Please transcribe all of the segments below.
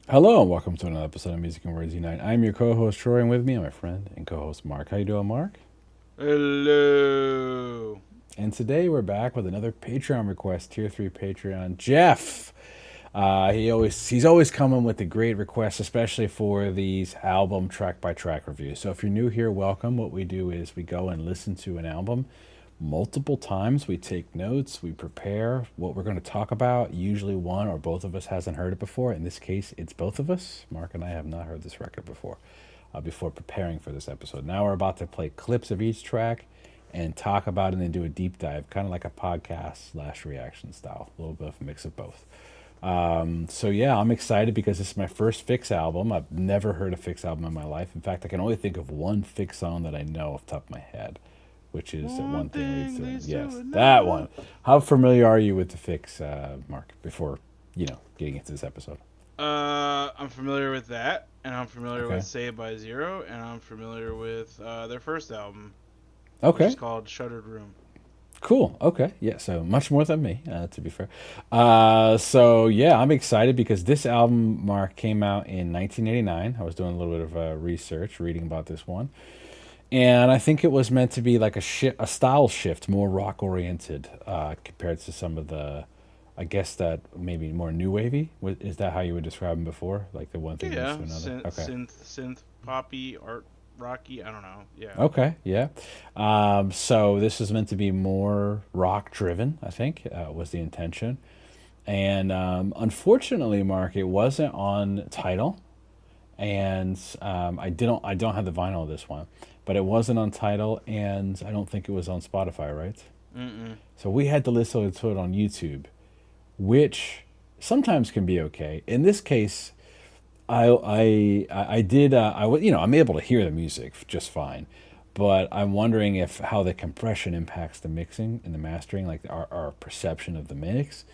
Hello and welcome to another episode of Music and Words Unite. I'm your co-host Troy, and with me, my friend and co-host Mark. How you doing, Mark? Hello. And today we're back with another Patreon request, Tier 3 Patreon. Jeff! He's always coming with the great requests, especially for these album track-by-track reviews. So if you're new here, welcome. What we do is we go and listen to an album multiple times. We take notes, we prepare what we're going to talk about. Usually one or both of us hasn't heard it before. In this case, it's both of us. Mark and I have not heard this record before preparing for this episode. Now we're about to play clips of each track and talk about it and then do a deep dive, kind of like a podcast slash reaction style, a little bit of a mix of both. So yeah, I'm excited because this is my first Fixx album. I've never heard a Fixx album in my life. In fact, I can only think of one Fixx song that I know off the top of my head, which is that One one thing leads thing to another. leads to Yes, that another. one. How familiar are you with the Fixx, Mark? Before getting into this episode. I'm familiar with that, and I'm familiar with Okay. Saved by Zero, and I'm familiar with their first album, which is Okay. called Shuttered Room. Cool. Okay. Yeah. So much more than me, to be fair. So yeah, I'm excited because this album, Mark, came out in 1989. I was doing a little bit of research, reading about this one, and I think it was meant to be like a style shift, more rock oriented, compared to some of the, I guess that maybe more new wavy. Is that how you would describe them before? Like the one thing leads Yeah, to another. Okay. synth, poppy, art, rocky. I don't know. Yeah. Okay, yeah. So this is meant to be more rock driven, I think, was the intention. And unfortunately, Mark, it wasn't on title, and I don't have the vinyl of this one, but it wasn't on title, and I don't think it was on Spotify, right? Mm-mm. So we had to listen to it on YouTube, which sometimes can be okay. In this case, I did I'm able to hear the music just fine, but I'm wondering if how the compression impacts the mixing and the mastering, like our perception of the mix.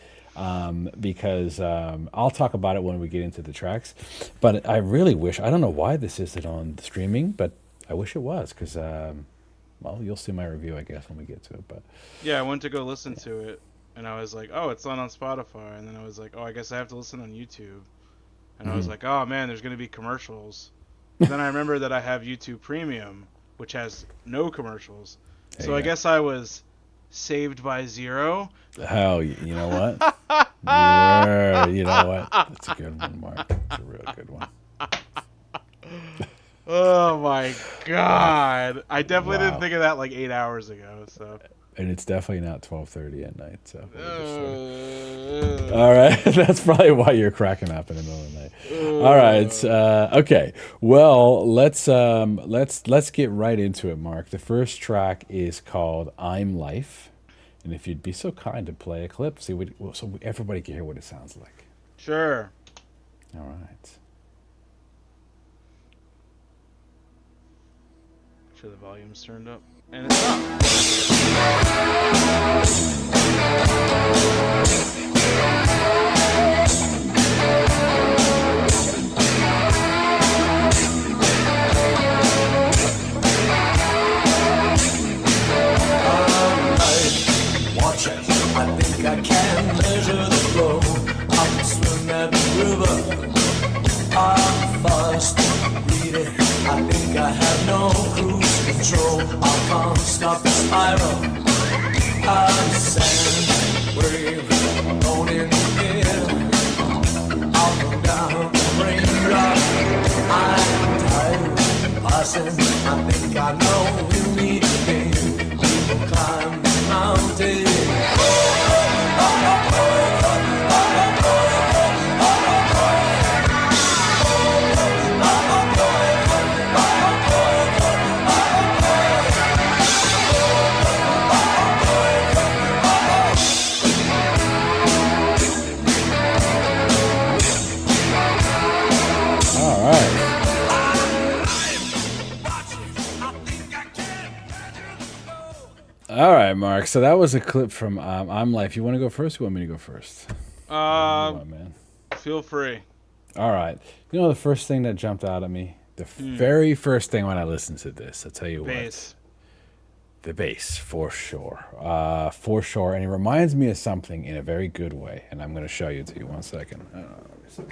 Because I'll talk about it when we get into the tracks, but I really wish I don't know why this isn't on streaming, but I wish it was because well, you'll see my review I guess when we get to it, but Yeah, I went to go listen to it, and I was like, oh, it's not on Spotify, and then I was like, oh, I guess I have to listen on YouTube, and I was mhm. like, oh man, there's gonna be commercials. But then I remember that I have YouTube Premium, which has no commercials. There So you I go. guess I was saved by zero. Hell, you know what? You were, you know what? That's a good one, Mark. It's a real good one. Oh my god. I definitely didn't Wow. think of that like 8 hours ago, so. And it's definitely not 12:30 at night, so we'll just sort of. All Uh, right, that's probably why you're cracking up in the middle of the night. All right, uh, okay. Well, let's get right into it, Mark. The first track is called "I'm Life," and if you'd be so kind to play a clip, see what, well, so everybody can hear what it sounds like. sure. All right. Make sure the volume's turned up. And it's up. Watch it. I think I can measure the flow. I can swim that river. I'm fast, read it. I think I have no cruise control. I can't stop the spiral. I'm sand, wave, alone in the air. I'll go down the raindrop. I'm tired, passing. I think I know you need me. We will climb the mountain. All right. All right, Mark. So that was a clip from "I'm Life." You want to go first? You want me to go first? Whatever you Uh, want, man. Feel free. All right. You know the first thing that jumped out at me? The Hmm. very first thing when I listened to this, I'll tell you what. Bass. The bass, for sure. For sure. And it reminds me of something in a very good way. And I'm going to show you to you one second. Let me see.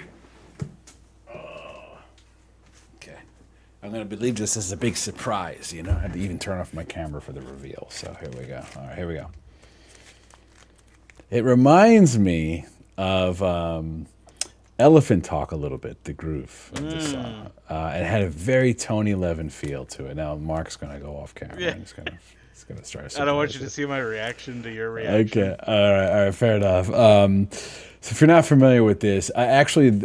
I'm going to believe this is a big surprise, you know. I had to even turn off my camera for the reveal. So here we go. All right, here we go. It reminds me of Elephant Talk a little bit, the groove of the song. It had a very Tony Levin feel to it. Now Mark's going to go off camera. Yeah. He's going to start. I don't want you to see my reaction to your reaction. Okay. All right. Fair enough. So if you're not familiar with this, I actually,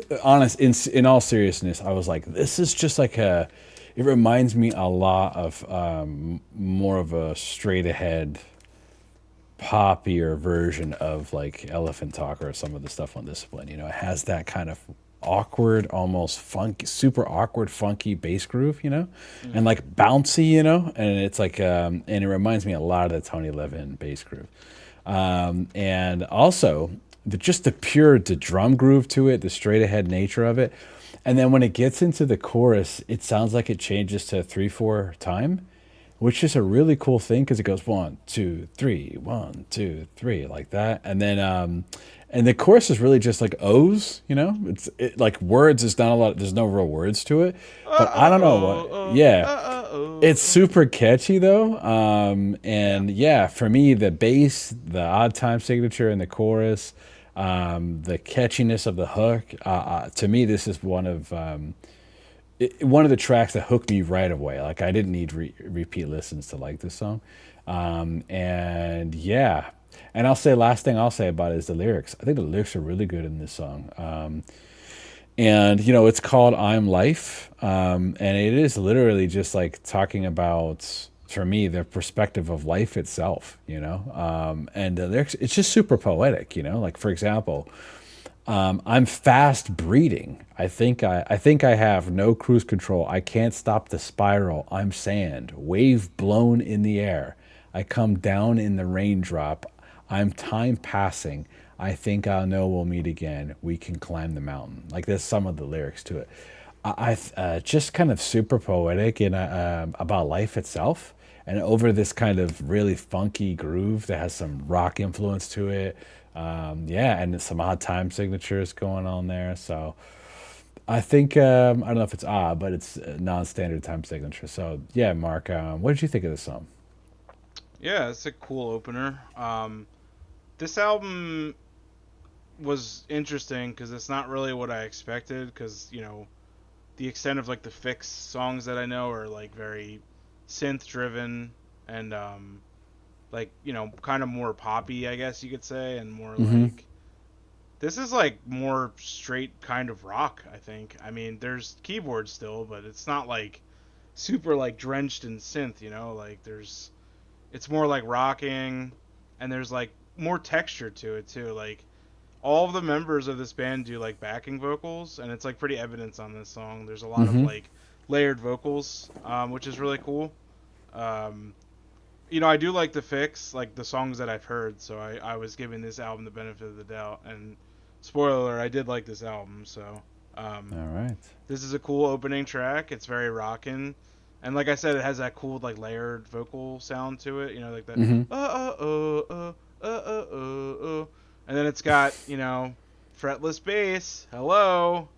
in all seriousness, I was like, this is just like it reminds me a lot of more of a straight ahead, poppier version of like Elephant Talk or some of the stuff on Discipline. You know, it has that kind of awkward, almost funky, super awkward, funky bass groove, you know, and like bouncy, you know, and it's like, and it reminds me a lot of the Tony Levin bass groove. And also the drum groove to it, the straight ahead nature of it. And then when it gets into the chorus, it sounds like it changes to 3/4 time, which is a really cool thing because it goes 1, 2, 3, 1, 2, 3 like that. And then, and the chorus is really just like O's, you know, like words is not a lot. There's no real words to it, but I don't know what. Yeah, it's super catchy though. And yeah, for me, the bass, the odd time signature in the chorus, the catchiness of the hook. To me, this is one of the tracks that hooked me right away. Like I didn't need repeat listens to like this song. And yeah. And last thing I'll say about it is the lyrics. I think the lyrics are really good in this song. And, you know, it's called I'm Life. And it is literally just like talking about, for me, the perspective of life itself, you know. And the lyrics, it's just super poetic, you know. Like, for example, I'm fast breeding. I think I have no cruise control. I can't stop the spiral. I'm sand, wave blown in the air. I come down in the raindrop. I'm time passing. I think I'll know we'll meet again. We can climb the mountain. Like there's some of the lyrics to it. I just kind of super poetic and about life itself, and over this kind of really funky groove that has some rock influence to it. Yeah, and some odd time signatures going on there. So I think I don't know if it's odd, but it's a non-standard time signature. So yeah, Mark, what did you think of this song? Yeah, it's a cool opener. This album was interesting because it's not really what I expected. Because you know, the extent of like the Fixx songs that I know are like very synth driven and like, you know, kind of more poppy, I guess you could say, and more like this is like more straight kind of rock, I think. I mean, there's keyboards still, but it's not like super like drenched in synth, you know, like it's more like rocking, and there's like more texture to it too. Like all of the members of this band do like backing vocals, and it's like pretty evident on this song. There's a lot of like layered vocals, which is really cool. You know, I do like the Fixx, like the songs that I've heard, so I was giving this album the benefit of the doubt. And spoiler alert, I did like this album, so All right. this is a cool opening track. It's very rockin'. And like I said, it has that cool like layered vocal sound to it, you know, like that and then it's got, you know, fretless bass. Hello.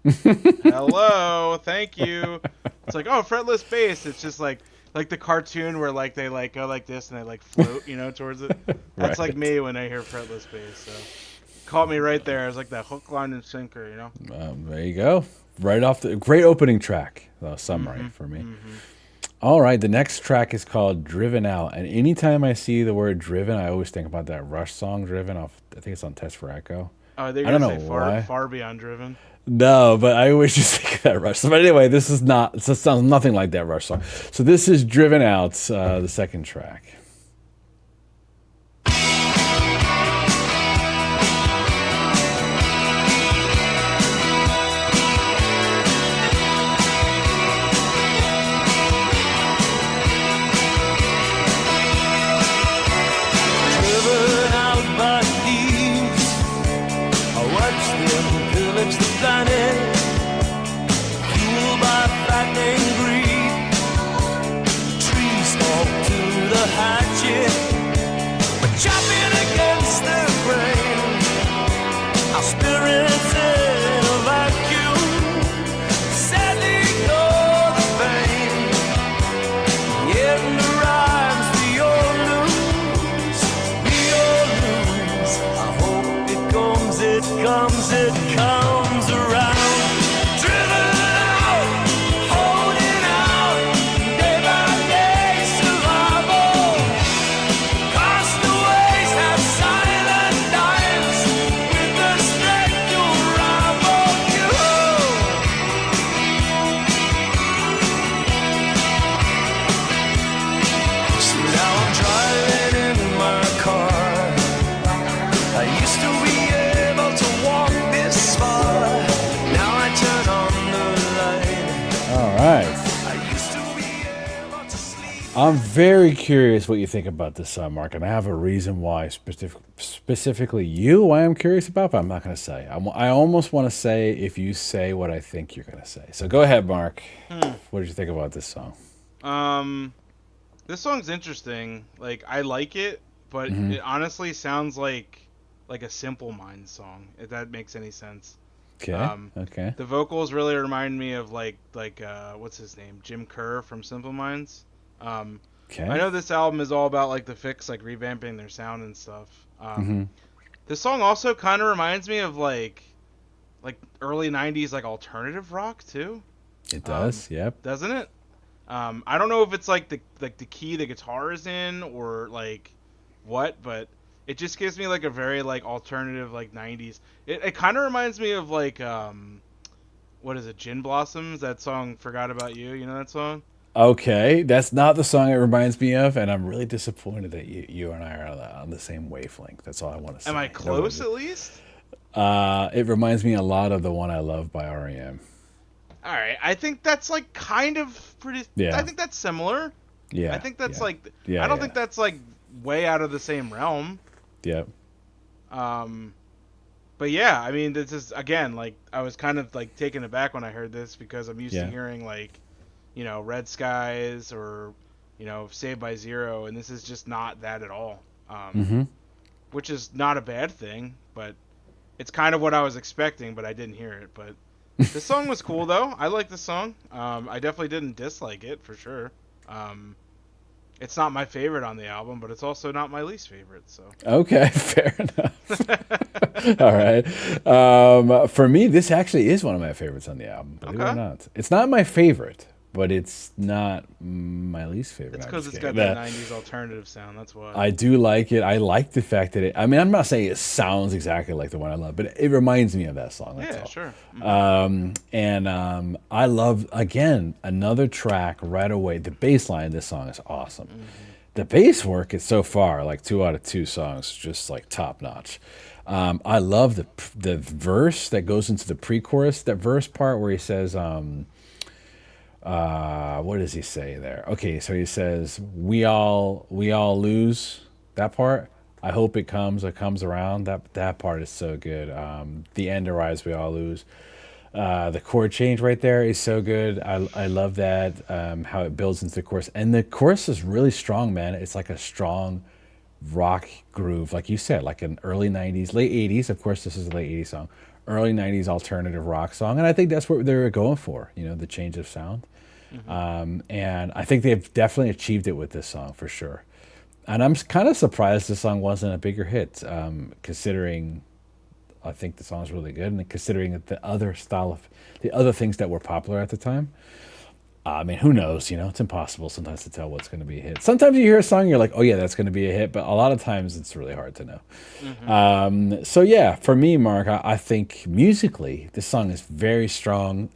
Hello. Thank you. It's like, oh, fretless bass. It's just like the cartoon where like they like go like this and they like float, you know, towards it. That's like me when I hear fretless bass. So caught me right there. It's like that hook, line, and sinker, you know. There you go. Right off the great opening track. Summary for me. All right, the next track is called Driven Out. And anytime I see the word driven, I always think about that Rush song, Driven, off, I think it's on Test for Echo. Oh, they're I don't gonna know say why. far beyond driven. No, but I always just think of that Rush song. But anyway, this sounds nothing like that Rush song. So this is Driven Out, the second track. Driven out by thieves, I watch them pillage the planet, fueled by fattening greed. Trees fall to the high right. I'm very curious what you think about this song, Mark, and I have a reason why specifically you. I am curious about, but I'm not going to say. I almost want to say if you say what I think you're going to say. So go ahead, Mark. What did you think about this song? This song's interesting. Like, I like it, but it honestly sounds like a Simple Minds song, if that makes any sense. Okay. Okay. The vocals really remind me of like what's his name, Jim Kerr from Simple Minds. Okay. I know this album is all about like the Fixx, like revamping their sound and stuff. This song also kind of reminds me of like early '90s like alternative rock too. It does. Yep. Doesn't it? I don't know if it's like the key the guitar is in or like what, but it just gives me like a very like alternative like '90s. It kind of reminds me of like what is it, Gin Blossoms? That song "Forgot About You." You know that song? Okay, that's not the song it reminds me of, and I'm really disappointed that you and I are on the same wavelength. That's all I want to say. Am I close at least? It reminds me a lot of "The One I Love" by REM. All right, I think that's like kind of pretty. Yeah. I think that's similar. Yeah. I think that's like. Yeah, I don't think that's like way out of the same realm. Yep. But yeah, I mean, this is again like I was kind of like taken aback when I heard this because I'm used to hearing like, you know, Red Skies or, you know, Saved by Zero, and this is just not that at all. Which is not a bad thing, but it's kind of what I was expecting, but I didn't hear it. But the song was cool though. I like the song. I definitely didn't dislike it for sure. It's not my favorite on the album, but it's also not my least favorite. So okay, fair enough. All right. For me, this actually is one of my favorites on the album. Believe it or not, it's not my favorite, but it's not my least favorite. It's because it's got that '90s alternative sound. That's why I do like it. I like the fact that I mean, I'm not saying it sounds exactly like The One I Love, but it reminds me of that song. That's all. Sure. I love, again, another track right away. The bass line of this song is awesome. The bass work is so far like 2 out of 2 songs, just like top notch. I love the verse that goes into the pre-chorus. That verse part where he says, what does he say there? Okay, so he says, "We all lose." That part. I hope it comes around. That part is so good. The end arrives, we all lose. The chord change right there is so good. I love that, how it builds into the chorus. And the chorus is really strong, man. It's like a strong rock groove, like you said, like an early 90s, late 80s. Of course, this is a late 80s song. Early 90s alternative rock song. And I think that's what they were going for, you know, the change of sound. And I think they've definitely achieved it with this song for sure. And I'm kind of surprised this song wasn't a bigger hit, considering I think the song's really good, and considering the other things that were popular at the time. I mean, who knows? You know, it's impossible sometimes to tell what's going to be a hit. Sometimes you hear a song, you're like, oh yeah, that's going to be a hit, but a lot of times it's really hard to know. So yeah, for me, Mark, I think musically, this song is very strong.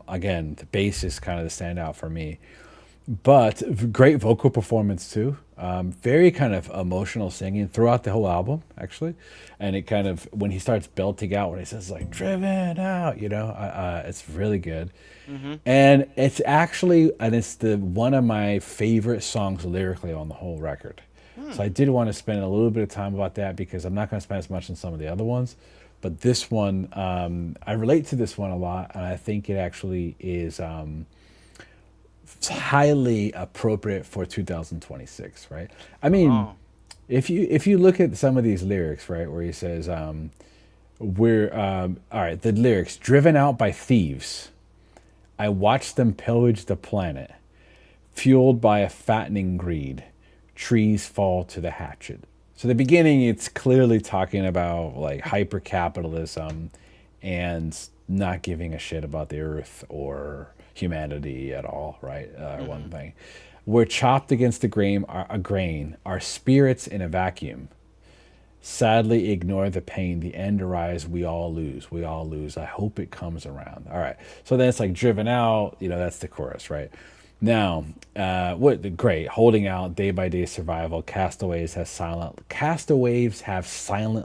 Again, the bass is kind of the standout for me, but great vocal performance too. Very kind of emotional singing throughout the whole album, actually. And it kind of, when he starts belting out, when he says like "driven out," you know, it's really good. And it's actually, and it's one of my favorite songs lyrically on the whole record. So I did want to spend a little bit of time about that, because I'm not going to spend as much on some of the other ones. But this one, I relate to this one a lot, and I think it actually is highly appropriate for 2026, right? I mean, if you look at some of these lyrics, right, where he says, we're all right, the lyrics, "driven out by thieves, I watched them pillage the planet, fueled by a fattening greed, trees fall to the hatchet." So the beginning, it's clearly talking about like hyper capitalism and not giving a shit about the earth or humanity at all, right? One thing. "We're chopped against a grain, our spirits in a vacuum. Sadly ignore the pain, the end arrives, we all lose, I hope it comes around." All right, so then it's like "driven out," you know, that's the chorus, right? Now, great, "holding out, day by day survival, castaways have silent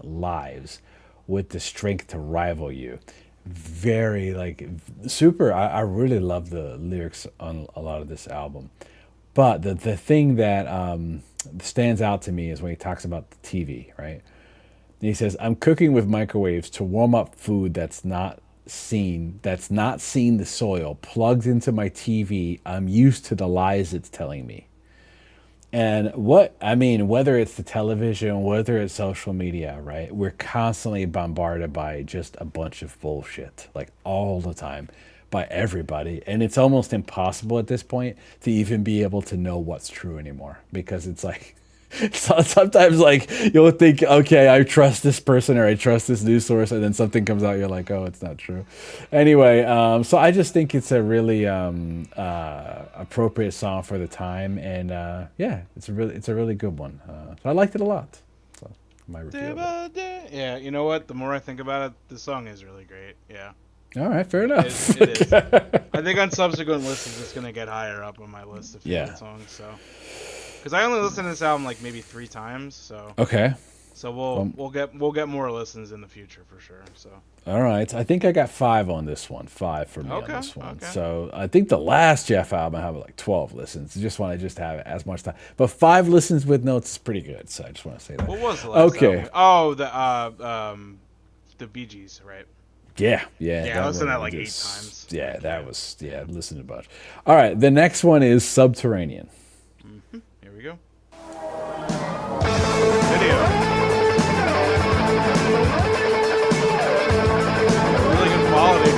lives with the strength to rival you. very like super. I really love the lyrics on a lot of this album. But the thing that stands out to me is when he talks about the TV, right? And he says, "I'm cooking with microwaves to warm up food that's not seen the soil, plugged into my TV. I'm used to the lies it's telling me." And what I mean, whether it's the television, whether it's social media, right? We're constantly bombarded by just a bunch of bullshit, like all the time, by everybody. And it's almost impossible at this point to even be able to know what's true anymore because it's like, sometimes like you'll think, okay, I trust this person or I trust this news source, and then something comes out, you're like, oh, it's not true. Anyway, so I just think it's a really appropriate song for the time, and yeah, it's a really good one. So I liked it a lot. So my review of it. Yeah, you know what? The more I think about it, the song is really great. Yeah. All right, fair enough. It is. I think on subsequent listens, it's gonna get higher up on my list of favorite songs. So, because I only listened to this album like maybe 3 times, so Okay. so we'll get more listens in the future for sure. So. All right, I think I got 5 on this one. 5 for me on Okay, this one. okay. So I think the last Jeff album I have like 12 listens. I just want to just have as much time, but 5 listens with notes is pretty good. So I just want to say that. What was the last Okay. album? Oh, the Bee Gees, right? Yeah. Yeah, I listened to that one like 8 just- times. Yeah, that was I listened to a bunch. All right, the next one is Subterranean. Here we go. Video. Really good quality.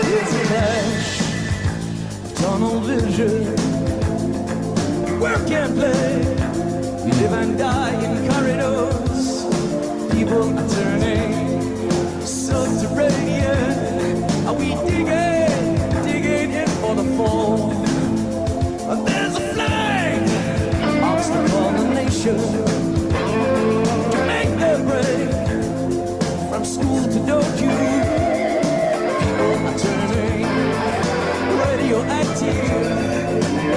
It's a flash, tunnel vision. Work and play. We live and die in corridors. People are turning subterranean. Are we digging in for the fall? There's a flag, obstacle on the nation. To make their break from school to dojo. People are turning radioactive.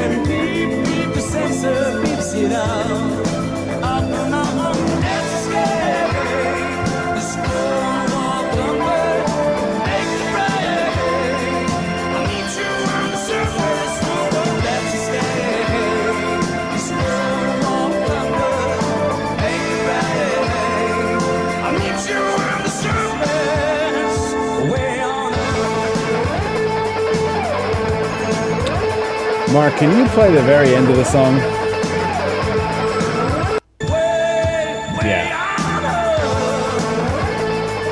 And beep, the sensor beeps it out. Up and out, it's scary. The storm walk away. Make it right. I need you on the surface. That's scary. The storm walk away. Make it right. I need you on the surface. Way on Mark, can you play the very end of the song? Yeah.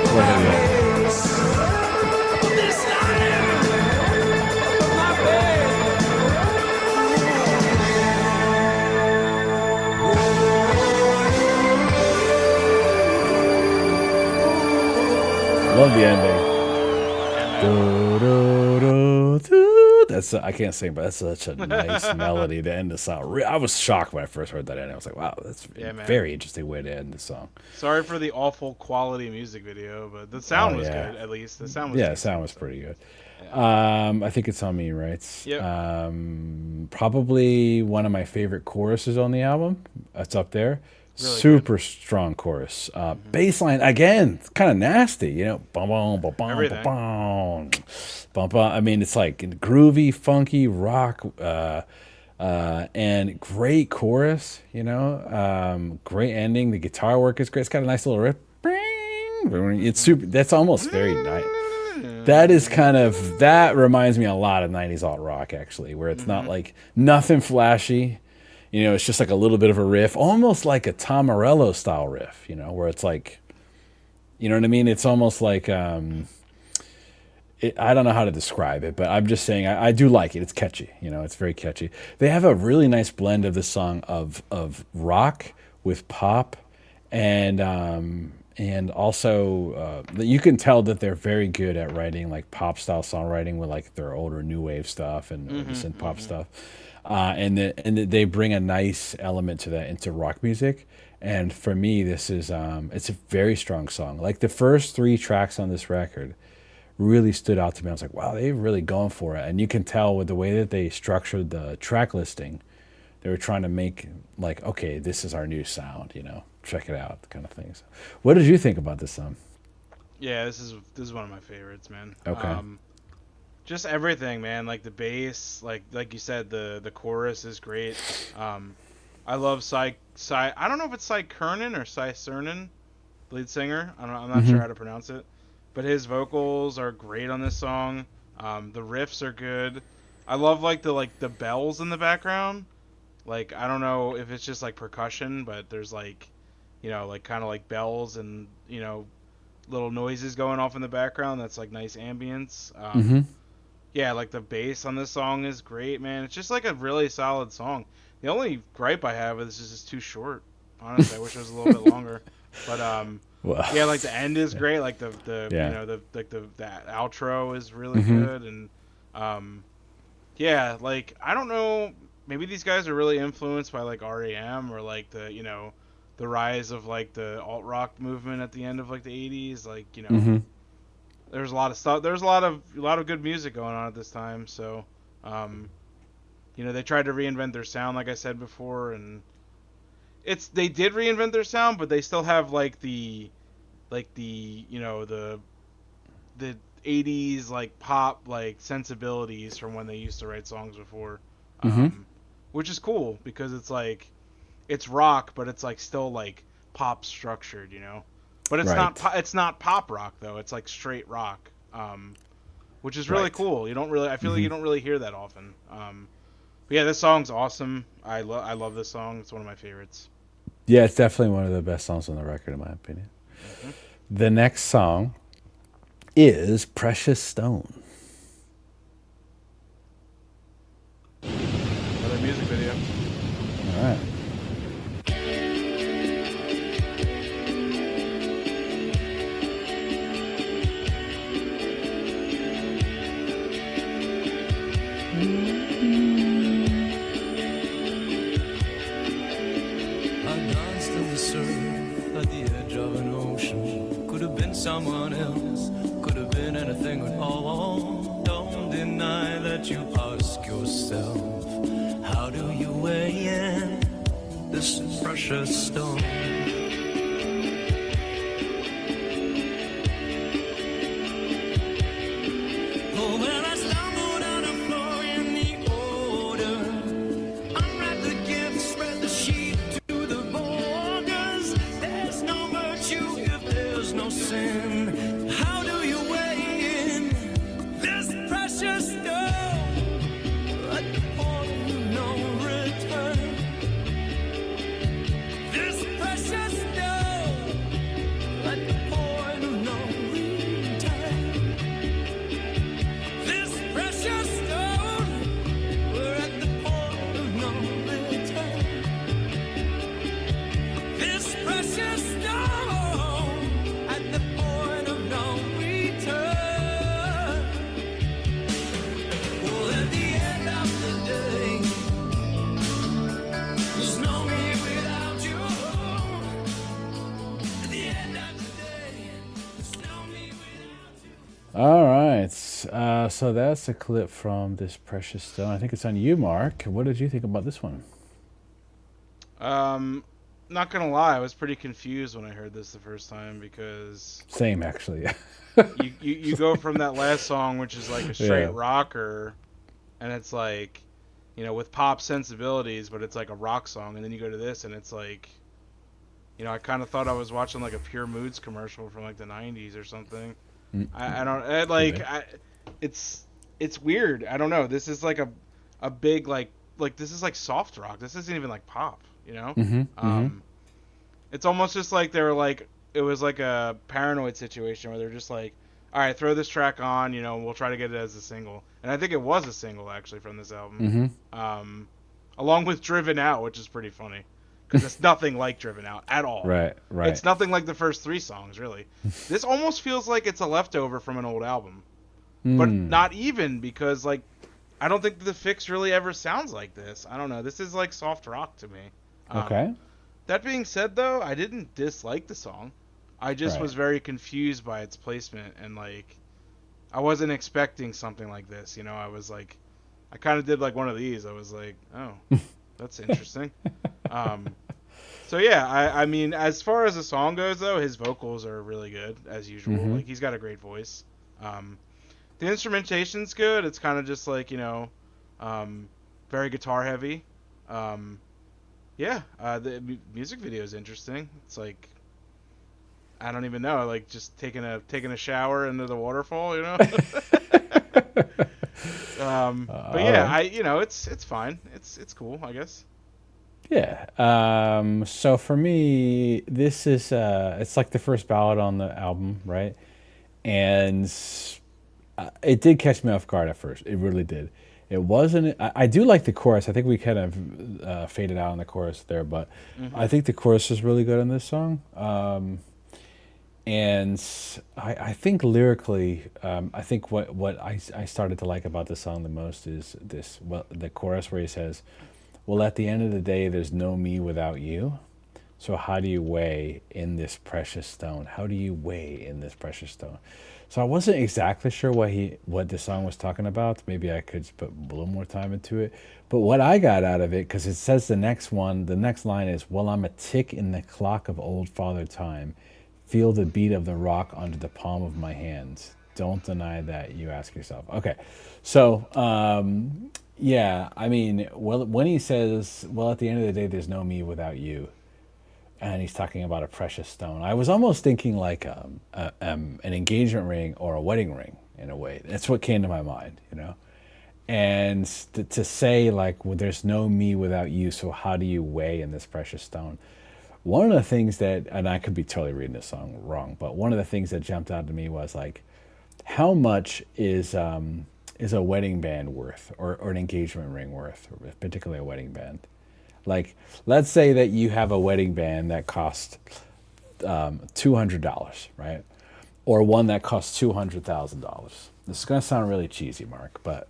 Go ahead, yeah. Love the ending. Do, do, do, do. That's I can't sing, but that's such a nice melody to end the song. I was shocked when I first heard that end. I was like, "Wow, that's Yeah, a man. very interesting way to end the song." Sorry for the awful quality music video, but the sound was yeah. good. At least the sound was. Yeah, the decent, sound was so. pretty good. I think it's on me, right? Yep. Probably one of my favorite choruses on the album. It's up there. Really Super strong chorus. Bass line again, kind of nasty, you know. Bum bum bum bum Everything. bum bum bum. I mean, it's like groovy, funky rock, and great chorus. You know, great ending. The guitar work is great. It's got a nice little riff. It's super. That's almost very nice. That is that reminds me a lot of 90s alt rock, actually, where it's not like nothing flashy. You know, it's just like a little bit of a riff, almost like a Tom Morello style riff, you know, where it's like, you know what I mean? It's almost like, I don't know how to describe it, but I'm just saying I do like it. It's catchy, you know, it's very catchy. They have a really nice blend of this song of rock with pop and also you can tell that they're very good at writing like pop style songwriting with like their older new wave stuff and synth pop stuff. And they bring a nice element to that into rock music. And for me, this is it's a very strong song. Like the first 3 tracks on this record really stood out to me. I was like, wow, they've really gone for it. And you can tell with the way that they structured the track listing, they were trying to make like, okay, this is our new sound, check it out, kind of things. What did you think about this song? Yeah, this is one of my favorites, man. Okay. Just everything, man. Like the bass, like you said, the chorus is great. I love Cy. I don't know if it's Cy Kernan or Cy Cernan, lead singer. I'm not sure how to pronounce it, but his vocals are great on this song. The riffs are good. I love the bells in the background. Like I don't know if it's just like percussion, but there's like, like kind of like bells and little noises going off in the background. That's like nice ambience. Yeah, like the bass on this song is great, man. It's just like a really solid song. The only gripe I have is it's just too short. Honestly, I wish it was a little bit longer. But Well, yeah, like the end is great. Like the yeah. the outro is really good, and yeah, like I don't know, maybe these guys are really influenced by like REM or like the rise of like the alt rock movement at the end of like the 80s. Like there's a lot of stuff. There's a lot of good music going on at this time. So they tried to reinvent their sound, like I said before, and they did reinvent their sound, but they still have the 80s like pop like sensibilities from when they used to write songs before, which is cool because it's rock, but it's like still like pop structured, but it's Right. it's not pop rock though. It's like straight rock, which is really Right. cool. I feel like you don't really hear that often. But yeah, this song's awesome. I love this song. It's one of my favorites. Yeah, it's definitely one of the best songs on the record, in my opinion. The next song is Precious Stone. Another music video. All right. I danced in the surf at the edge of an ocean. Could have been someone else, could have been anything at all. Don't deny that you ask yourself, how do you weigh in this precious stone? Oh, when I stumbled on the floor in the order, unwrap the gift, spread the sheet to the borders. There's no virtue if there's no sin. How do you weigh in this precious stone at the point of no return? This precious stone at the point of no return. This precious stone, we're at the point of no return. This precious stone, at the point of no return. Well, at the end of the day, there's no me without you. At the end of the day, there's no me without you. All right. So that's a clip from this Precious Stone. I think it's on you, Mark. What did you think about this one? Not gonna lie, I was pretty confused when I heard this the first time because Same, actually. you go from that last song, which is like a straight Yeah. rocker, and it's like, with pop sensibilities, but it's like a rock song, and then you go to this, and it's like, I kind of thought I was watching like a Pure Moods commercial from like the '90s or something. I don't it's weird. I don't know. This is like a big like this is like soft rock. This isn't even like pop. It's almost just like they were like it was like a Paranoid situation where they're just like, all right, throw this track on. We'll try to get it as a single. And I think it was a single actually from this album. Along with Driven Out, which is pretty funny because it's nothing like Driven Out at all. Right. It's nothing like the first three songs, really. This almost feels like it's a leftover from an old album. But not even, because, like, I don't think the Fixx really ever sounds like this. I don't know. This is, like, soft rock to me. Okay. That being said, though, I didn't dislike the song. I just Right. was very confused by its placement and, like, I wasn't expecting something like this. I was like, I kind of did like one of these. I was like, oh, that's interesting. Um, so yeah, I mean, as far as the song goes, though, his vocals are really good as usual. Mm-hmm. Like he's got a great voice. The instrumentation's good. It's kind of just like very guitar heavy. Um, yeah, the music video is interesting. It's like I don't even know, like just taking a shower into the waterfall. But All yeah, right. it's fine. It's cool, I guess. Yeah. So for me, this is it's like the first ballad on the album, right? And it did catch me off guard at first. It really did. It wasn't. I do like the chorus. I think we kind of faded out on the chorus there, but I Hmm. think the chorus is really good in this song. And I think lyrically, I think what I started to like about the song the most is this. Well, the chorus where he says, "Well, at the end of the day, there's no me without you. So how do you weigh in this precious stone? How do you weigh in this precious stone?" So I wasn't exactly sure what the song was talking about. Maybe I could put a little more time into it. But what I got out of it, because it says the next line is, "Well, I'm a tick in the clock of old Father Time. Feel the beat of the rock under the palm of my hands. Don't deny that, you ask yourself." Okay, so yeah, I mean, well, when he says, "Well, at the end of the day, there's no me without you," and he's talking about a precious stone, I was almost thinking like an engagement ring or a wedding ring in a way. That's what came to my mind. And to say like, well, there's no me without you, so how do you weigh in this precious stone? One of the things that, and I could be totally reading this song wrong, but one of the things that jumped out to me was like, how much is a wedding band worth, or an engagement ring worth, or particularly a wedding band? Like, let's say that you have a wedding band that costs $200, right? Or one that costs $200,000. This is going to sound really cheesy, Mark, but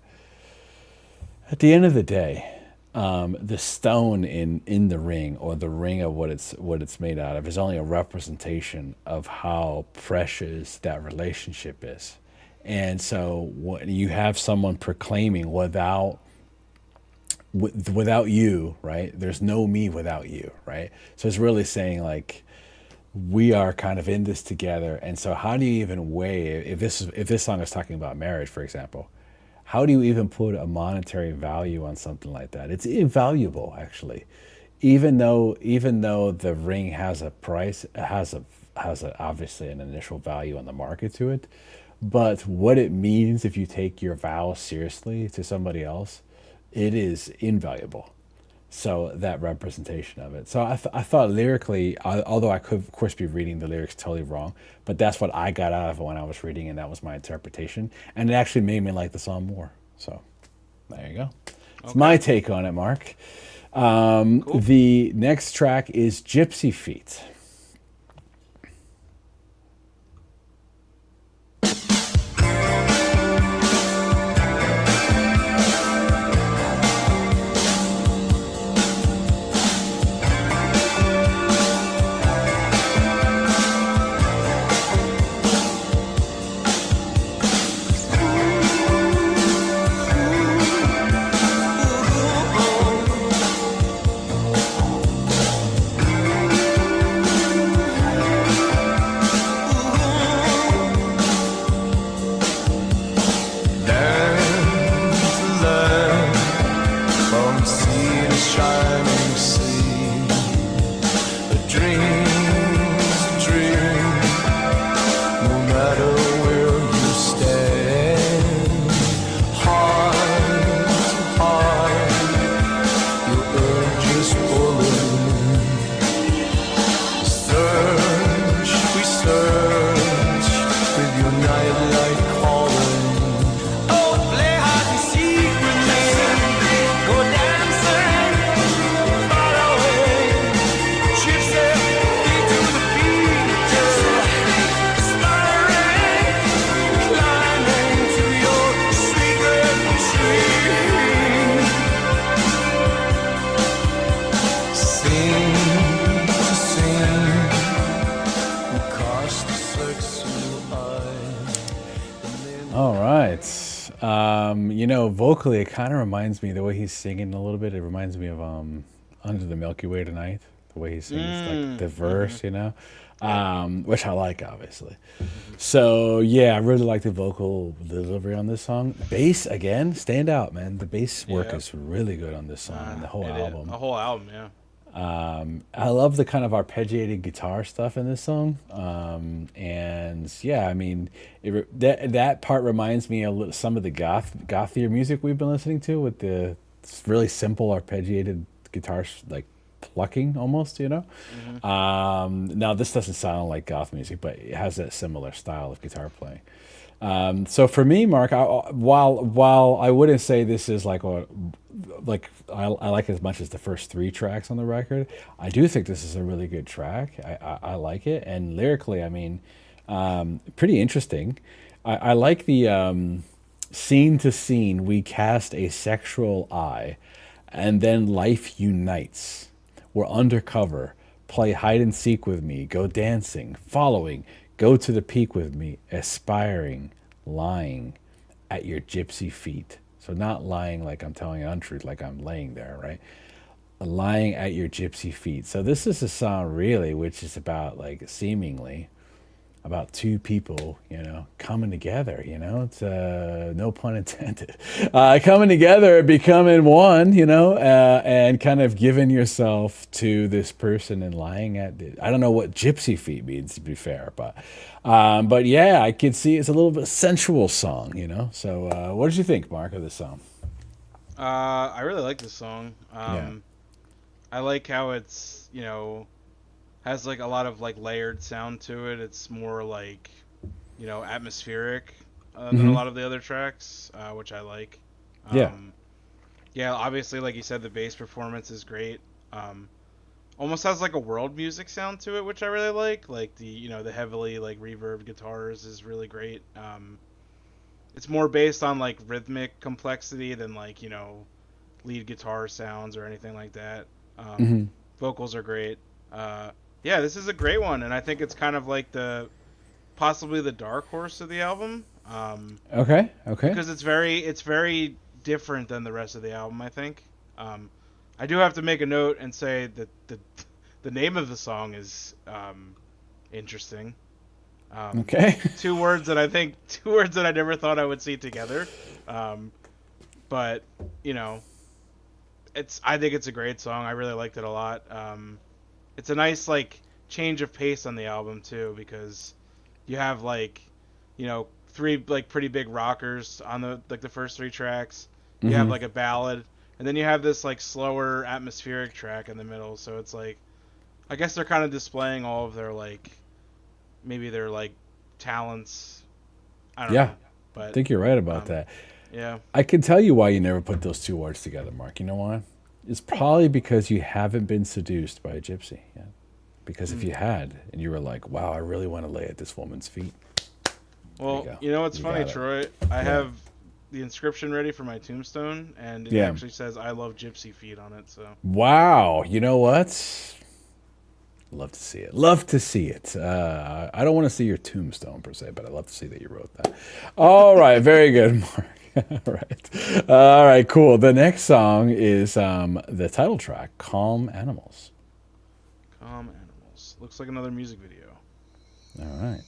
at the end of the day, the stone in the ring, or the ring of what it's made out of, is only a representation of how precious that relationship is. And so when you have someone proclaiming, without you, right? There's no me without you, right? So it's really saying like, we are kind of in this together. And so how do you even weigh, if this song is talking about marriage, for example, how do you even put a monetary value on something like that? It's invaluable, actually. Even though the ring has a price, it has obviously an initial value on the market to it. But what it means if you take your vows seriously to somebody else, it is invaluable. So that representation of it. So I thought lyrically, although I could of course be reading the lyrics totally wrong, but that's what I got out of it when I was reading, and that was my interpretation, and it actually made me like the song more. So there you go. It's my Okay, take on it, Mark. cool. The next track is Gypsy Feet. Vocally, it kind of reminds me the way he's singing a little bit. It reminds me of "Under the Milky Way Tonight." The way he sings, like the verse, Yeah. which I like, obviously. hmm So yeah, I really like the vocal delivery on this song. Bass again, stand out, man. The bass work Yeah. is really good on this song and the whole It is album. a whole album. Yeah. I love the kind of arpeggiated guitar stuff in this song. And yeah, I mean, that part reminds me a little some of the gothier music we've been listening to with the really simple arpeggiated guitar like plucking almost, hmm Now this doesn't sound like goth music, but it has that similar style of guitar playing. So for me, Mark, while I wouldn't say this is I like it as much as the first three tracks on the record, I do think this is a really good track. I like it, and lyrically, I mean, pretty interesting. I like the scene to scene we cast a sexual eye, and then life unites. We're undercover. Play hide and seek with me. Go dancing, following. Go to the peak with me. Aspiring, lying at your gypsy feet. So not lying like I'm telling an untruth, like I'm laying there, right? Lying at your gypsy feet. So this is a song really, which is about like seemingly about two people, coming together, it's no pun intended, coming together, becoming one, and kind of giving yourself to this person and lying at I don't know what gypsy feet means, to be fair, but yeah, I could see it's a little bit sensual song, So what did you think, Mark, of this song? I really like this song. Yeah. I like how it's has like a lot of like layered sound to it. It's more like atmospheric than a hmm lot of the other tracks, which I like. Yeah. Yeah, obviously, like you said, the bass performance is great. Almost has like a world music sound to it, which I really like. Like the heavily like reverb guitars is really great. It's more based on like rhythmic complexity than like lead guitar sounds or anything like that. hmm Vocals are great. Yeah, this is a great one, and I think it's kind of like possibly the dark horse of the album. Okay. Okay. Because it's very different than the rest of the album, I think. I do have to make a note and say that the name of the song is interesting. Okay. Two words that I never thought I would see together. But I think it's a great song. I really liked it a lot. It's a nice like change of pace on the album too, because you have like three like pretty big rockers on the first three tracks. You have hmm like a ballad, and then you have this like slower atmospheric track in the middle. So it's like I guess they're kind of displaying all of their like maybe their like talents. I don't Yeah, know, I but think you're right about um, that. yeah. I can tell you why you never put those two words together, Mark. You know why? It's probably because you haven't been seduced by a gypsy yet. Because if Mm. you had, and you were like, wow, I really want to lay at this woman's feet, there you Well, go. you know what's You funny, got it. Troy? I Yeah. have the inscription ready for my tombstone, and it Yeah. actually says "I love gypsy feet" on it. So Wow. You know what? Love to see it. Love to see it. I don't want to see your tombstone per se, but I love to see that you wrote that. All right. Very good, Mark. All right. All right. Cool. The next song is the title track, Calm Animals. calm animals. Looks like another music video. All right.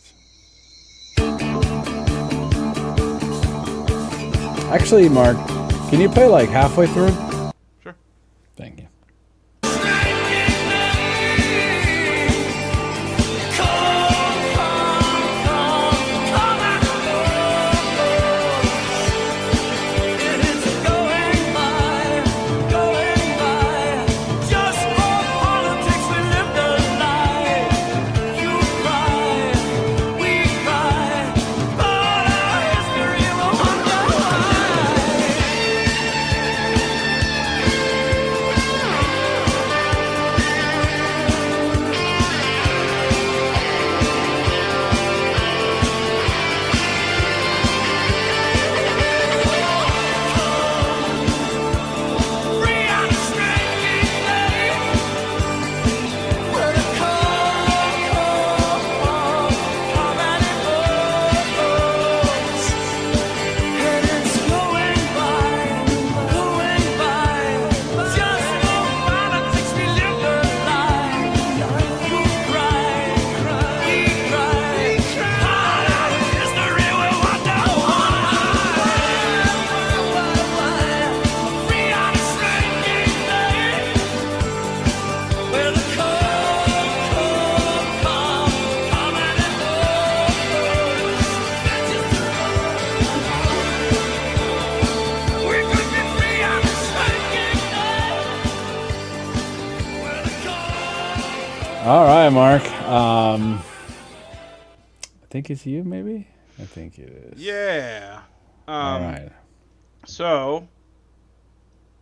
Actually, Mark, can you play like halfway through? Sure. Thank you. Where the cold, cold come and it goes. We could be free on a striking day. Where the cold. All right, Mark. I think it's you, maybe? I think it is. Yeah. All right. So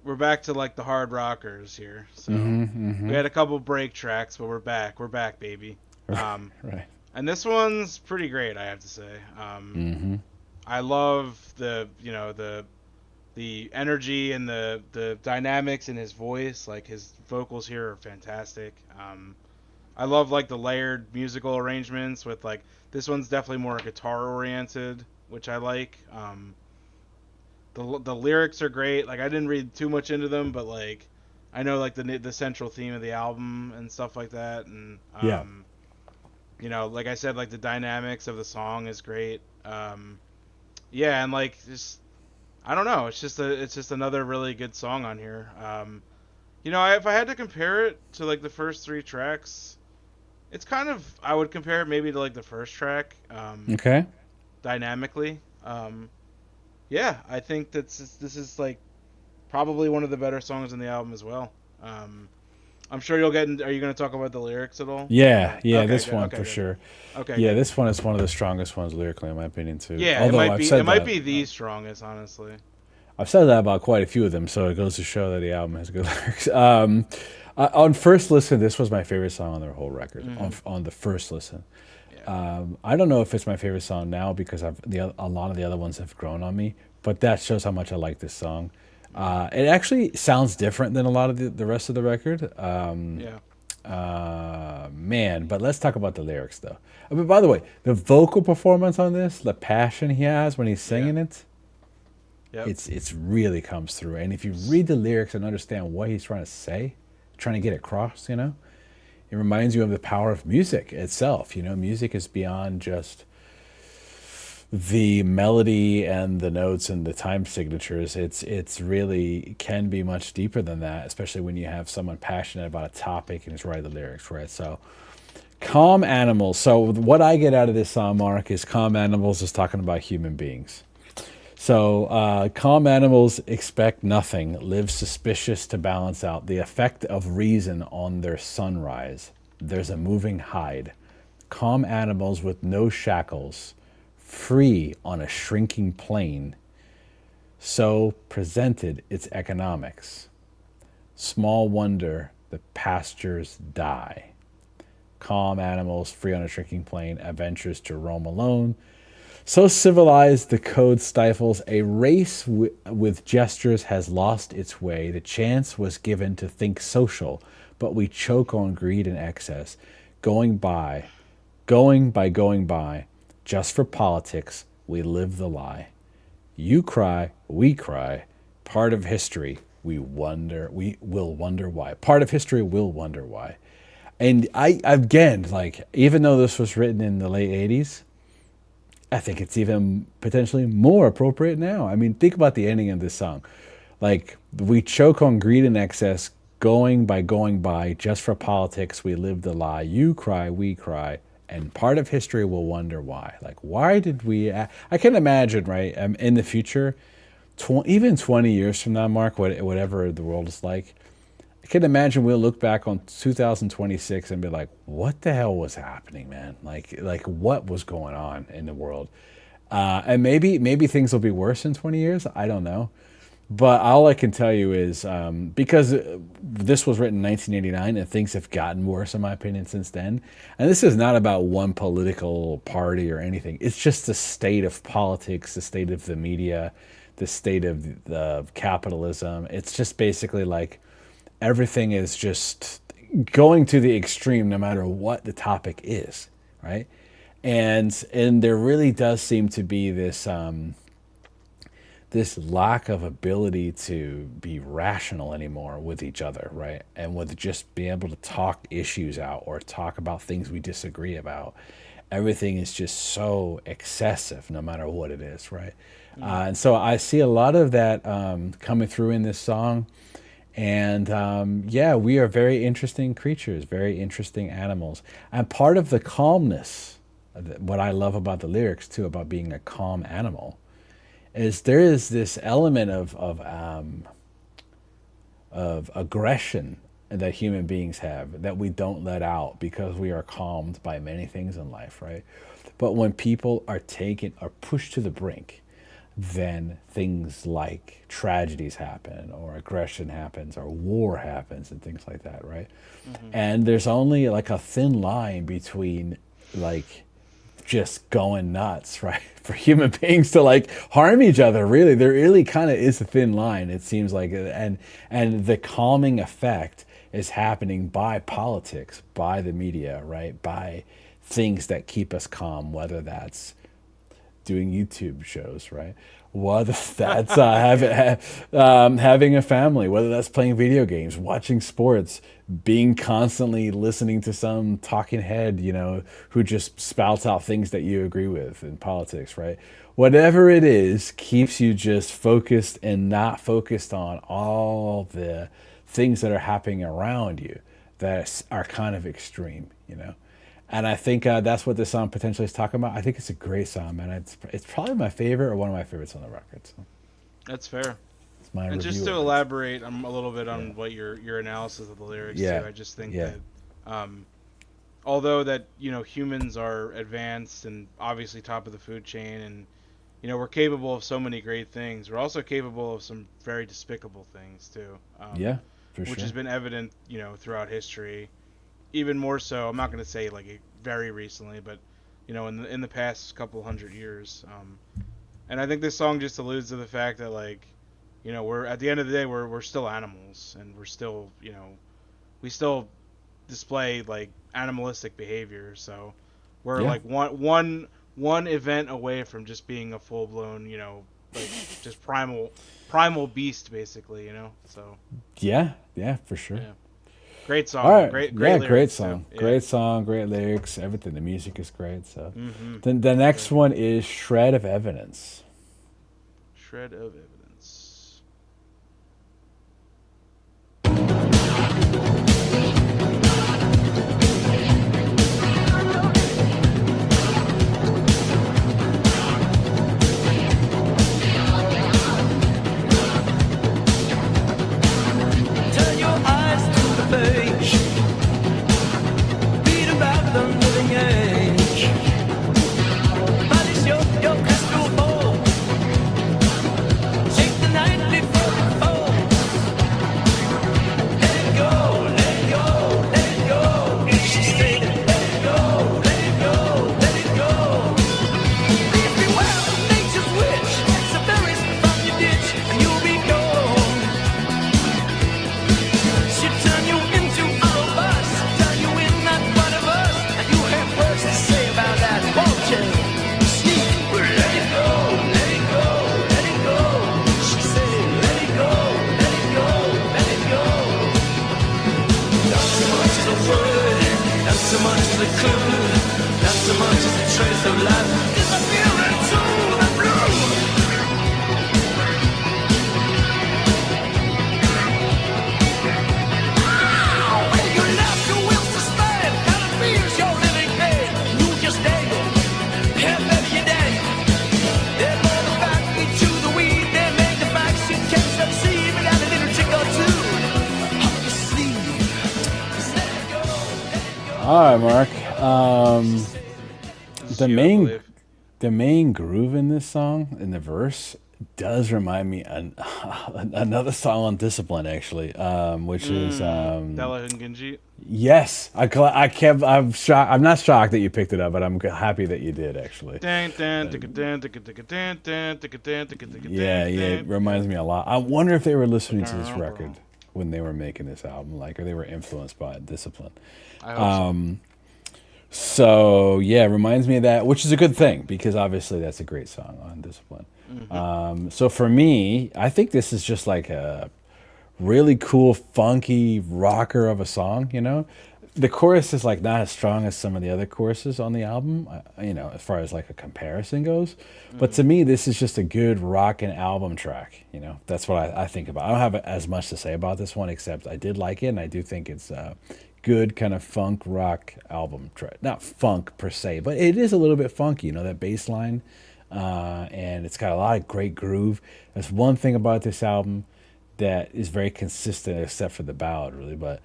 we're back to like the hard rockers here. So Mm-hmm. we had a couple break tracks, but we're back. We're back, baby. Right. And this one's pretty great, I have to say. I love the energy and the dynamics in his voice. Like his vocals here are fantastic. I love like the layered musical arrangements with like this one's definitely more guitar oriented, which I like. The lyrics are great. Like I didn't read too much into them, but like I know like the central theme of the album and stuff like that, and Yeah. Like I said, like the dynamics of the song is great. Yeah, and like just I don't know, it's just another really good song on here. If I had to compare it to like the first three tracks, it's kind of I would compare it maybe to like the first track. Okay. Dynamically. Yeah, I think this is like probably one of the better songs in the album as well. I'm sure you'll get. Are you going to talk about the lyrics at all? Yeah, Okay, this good, one okay, for good. sure. Okay. Yeah, good. this one is one of the strongest ones lyrically, in my opinion, too. Yeah, Although it might I've be. said It might that- be the strongest, honestly. I've said that about quite a few of them, so it goes to show that the album has good lyrics. On first listen, this was my favorite song on their whole record. On the first listen, Yeah. I don't know if it's my favorite song now because a lot of the other ones have grown on me, but that shows how much I like this song. It actually sounds different than a lot of the rest of the record. Yeah. Man, but let's talk about the lyrics though. But by the way, the vocal performance on this, the passion he has when he's singing it, Yep. it's really comes through. And if you read the lyrics and understand what he's trying to say, trying to get across, it reminds you of the power of music itself. Music is beyond just the melody and the notes and the time signatures. It's really can be much deeper than that, especially when you have someone passionate about a topic and is writing the lyrics, right? So Calm Animals. So what I get out of this song, Mark, is Calm Animals is talking about human beings. So calm animals expect nothing, live suspicious to balance out the effect of reason on their sunrise. There's a moving hide. Calm animals with no shackles, free on a shrinking plane. So presented its economics. Small wonder the pastures die. Calm animals, free on a shrinking plane, adventures to roam alone. So civilized the code stifles, a race with gestures has lost its way. The chance was given to think social, but we choke on greed and excess. Going by, just for politics, we live the lie. You cry, we cry, part of history, we will wonder why. Part of history will wonder why. And I, again, like, even though this was written in the late 80s, I think it's even potentially more appropriate now. I mean, think about the ending of this song. Like, we choke on greed and excess, going by, just for politics, we live the lie. You cry, we cry, and part of history will wonder why. Like, why did we... I can imagine, right, in the future, even 20 years from now, Mark, whatever the world is like, I can imagine we'll look back on 2026 and be like, what the hell was happening, man? Like what was going on in the world? And maybe things will be worse in 20 years. I don't know. But all I can tell you is because this was written in 1989 and things have gotten worse, in my opinion, since then. And this is not about one political party or anything. It's just the state of politics, the state of the media, the state of the capitalism. It's just basically like everything is just going to the extreme no matter what the topic is, right? And there really does seem to be this this lack of ability to be rational anymore with each other, right? And with just being able to talk issues out or talk about things we disagree about. Everything is just so excessive no matter what it is, right? And so I see a lot of that coming through in this song. And yeah, we are very interesting creatures, very interesting animals. And part of the calmness, what I love about the lyrics too, about being a calm animal, is there is this element of aggression that human beings have that we don't let out because we are calmed by many things in life, right? But when people are taken or pushed to the brink, then things like tragedies happen or aggression happens or war happens and things like that, right? And there's only like a thin line between like just going nuts, right? For human beings to like harm each other, really, there really kind of is a thin line. It seems like, and the calming effect is happening by politics, by the media, right? By things that keep us calm, whether that's doing YouTube shows, right? Whether that's having a family, whether that's playing video games, watching sports, being constantly listening to some talking head, who just spouts out things that you agree with in politics, right? Whatever it is, keeps you just focused and not focused on all the things that are happening around you that are kind of extreme, And I think that's what this song potentially is talking about. I think it's a great song, man. It's probably my favorite or one of my favorites on the record. So That's fair. it's my And review just to of it. elaborate a little bit on what your analysis of the lyrics Yeah. too, I just think Yeah. that although that humans are advanced and obviously top of the food chain, and we're capable of so many great things, we're also capable of some very despicable things too. Yeah, for which sure. has been evident throughout history. Even more so, I'm not going to say like very recently, but in the past couple hundred years. And I think this song just alludes to the fact that we're at the end of the day we're still animals, and we're still we still display like animalistic behavior. So we're Yeah. like one event away from just being a full blown like just primal beast basically. So Yeah, for sure. yeah. Great song. All right. Great yeah, lyrics, great too. song. Yeah. Great song, great lyrics, everything. The music is great. So Mm-hmm. then the next one is Shred of Evidence. Shred of evidence. Turn your eyes to the page. Read about the living age. Polish your crystal ball. Shake the night before it falls. Let it go, let it go, let it go. She said, let it go, let it go, let it go. Please beware of nature's witch. So berries from your ditch, and you'll be gone. She turn you into a robust, turn you in not one of us, and you have words to say about that, won't you? Sneak, let it go, let it go, let it go. She said, let it go, let it go, let it go. Not so much as a word, not so much as a clue, not so much as a trace of life. Is a feeling to the blue. When you left, you will suspend. How it feels you're living dead. You just dead. Yeah, baby, you're dead. They blow the factory to the weed. They make the facts you can't succeed without a little trick or two up your sleeve. Just let it go, let it go. All right, Mark. This is The you, I main believe. the main groove in this song, in the verse, does remind me another song on Discipline, actually, which is Della and Genji. yes. I'm shocked. I'm not shocked that you picked it up, but I'm happy that you did, actually. Dan, dan, ticka, dan, ticka, ticka, dan, dan, ticka, dan, ticka, ticka, Yeah, dan, it dan. reminds me a lot. I wonder if they were listening to this record when they were making this album, or they were influenced by Discipline. I hope so. So yeah, it reminds me of that, which is a good thing because obviously that's a great song on Discipline. So for me, I think this is just like a really cool, funky rocker of a song. the chorus is like not as strong as some of the other choruses on the album, as far as like a comparison goes. But to me, this is just a good rock and album track. That's what I think about. I don't have as much to say about this one, except I did like it, and I do think it's a good kind of funk rock album track. Not funk per se, but it is a little bit funky. That bass line, and it's got a lot of great groove. That's one thing about this album that is very consistent, except for the ballad, really, but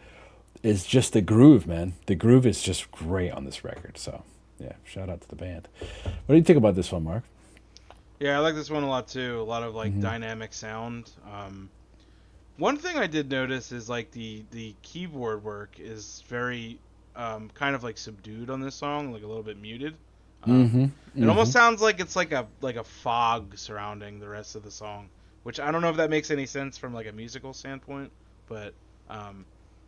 it's just the groove, man. The groove is just great on this record. So, yeah, shout out to the band. What do you think about this one, Mark? Yeah, I like this one a lot too. A lot of like Mm-hmm. dynamic sound. One thing I did notice is like the keyboard work is very kind of like subdued on this song, like a little bit muted. Mm-hmm. It Mm-hmm. almost sounds like it's like a fog surrounding the rest of the song, which I don't know if that makes any sense from like a musical standpoint, but um,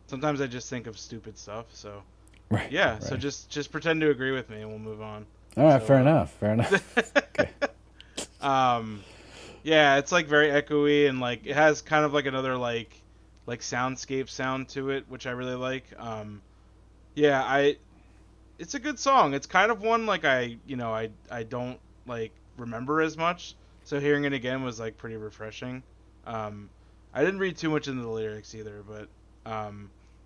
sometimes I just think of stupid stuff. So Right. yeah, so Right. just pretend to agree with me and we'll move on. All right. So, Fair enough. Fair enough. Okay. um, yeah, it's like very echoey and like it has kind of like another like soundscape sound to it, which I really like. Yeah, it's a good song. It's kind of one like I don't like remember as much. So hearing it again was like pretty refreshing. I didn't read too much into the lyrics either, but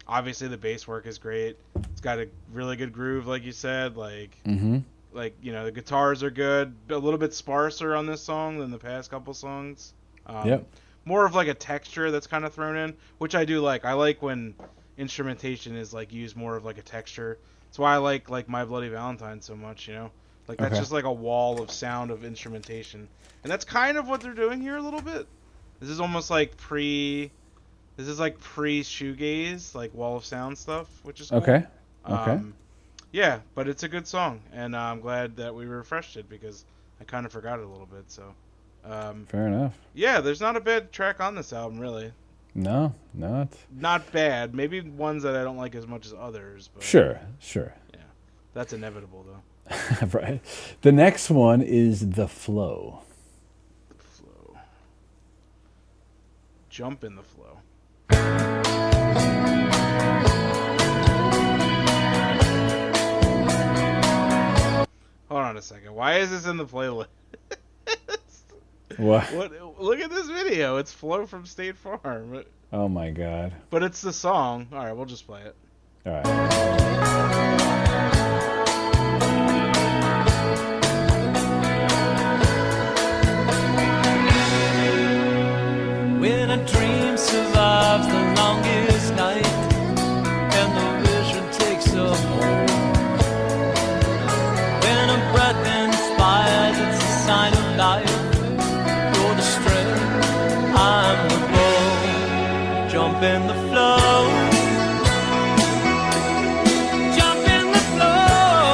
obviously the bass work is great. It's got a really good groove, like you said. Mm-hmm. The guitars are good. A little bit sparser on this song than the past couple songs. Yep. More of like a texture that's kind of thrown in, which I do like. I like when instrumentation is like used more of like a texture. That's why I like My Bloody Valentine so much. Like that's Okay. just like a wall of sound of instrumentation. And that's kind of what they're doing here a little bit. This is almost like this is like pre shoegaze, like wall of sound stuff, which is cool. Okay. Okay. Yeah, but it's a good song, and I'm glad that we refreshed it because I kind of forgot it a little bit. So, Fair enough. yeah, there's not a bad track on this album, really. No, not. Not bad. Maybe ones that I don't like as much as others, but Sure. Sure. yeah, that's inevitable though. Right. The next one is The Flow. The flow, jump in the flow. Hold on a second. Why is this in the playlist? What? What? Look at this video. It's Flow from State Farm. Oh my God. But it's the song. All right, we'll just play it. All right. When a dream survives the longest night and the vision takes a hold. When a breath inspires, it's a sign of life. You're the strength, I'm the bow. Jump in the flow. Jump in the flow.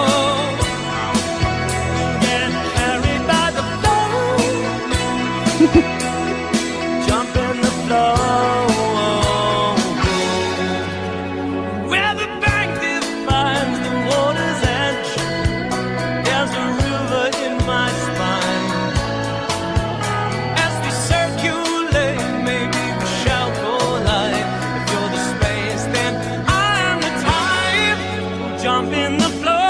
Get carried by the flow. Jump in the flow, where the bank defines the water's edge. There's a river in my spine. As we circulate, maybe we shall collide. If you're the space, then I am the time. Jump in the flow.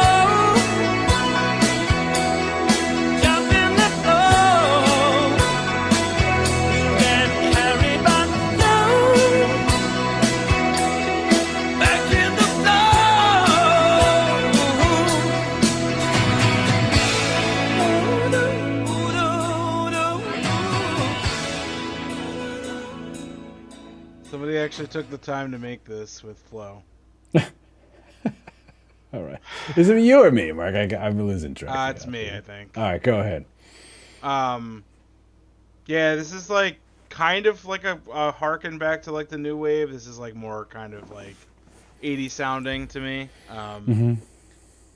Jump in the flow. Get carried by the flow. Back in the Somebody actually took the time to make this with Flow. All right. Is it you or me, Mark? I'm losing track. It's me, I think. All right, go ahead. Yeah, this is like kind of like a harken back to like the new wave. This is like more kind of like 80 sounding to me.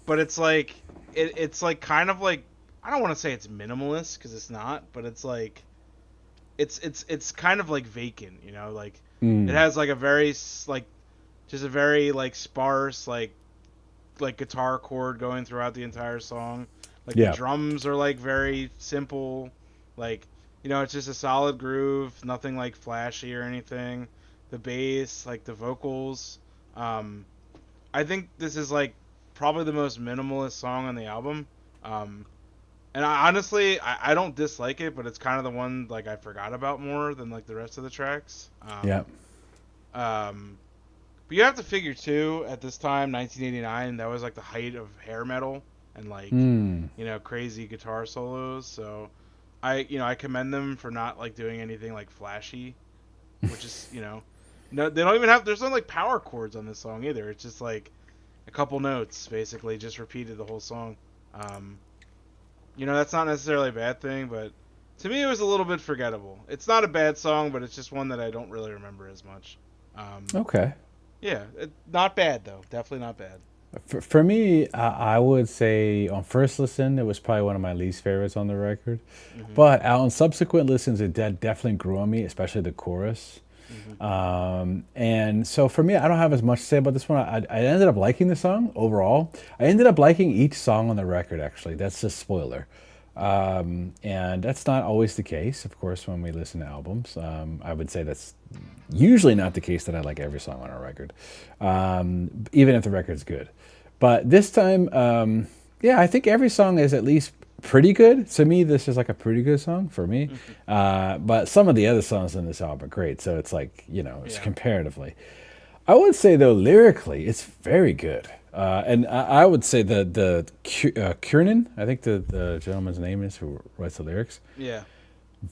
But it's like it's like kind of like, I don't want to say it's minimalist because it's not, but it's like it's kind of like vacant, like it has like a very like just a very like sparse like guitar chord going throughout the entire song. Like Yeah. the drums are like very simple, like it's just a solid groove, nothing like flashy or anything. The bass, like the vocals, I think this is like probably the most minimalist song on the album. Um, and I don't dislike it, but it's kind of the one like I forgot about more than like the rest of the tracks. Yeah. Um, but you have to figure too, at this time, 1989, that was like the height of hair metal and like crazy guitar solos. So I commend them for not like doing anything like flashy, which is no, they don't even have. There's no like power chords on this song either. It's just like a couple notes basically, just repeated the whole song. That's not necessarily a bad thing, but to me it was a little bit forgettable. It's not a bad song, but it's just one that I don't really remember as much. Okay. Yeah, not bad though. Definitely not bad. For me, I would say on first listen, it was probably one of my least favorites on the record. But on subsequent listens, it definitely grew on me, especially the chorus. And so for me, I don't have as much to say about this one. I ended up liking the song overall. I ended up liking each song on the record, actually. That's a spoiler. And that's not always the case, of course, when we listen to albums. I would say that's usually not the case that I like every song on a record, even if the record's good. But this time, I think every song is at least pretty good. To me, this is like a pretty good song for me. But some of the other songs in this album are great, so it's like, it's comparatively. I would say, though, lyrically, it's very good. And I would say the Kiernan, I think the gentleman's name is, who writes the lyrics. Yeah.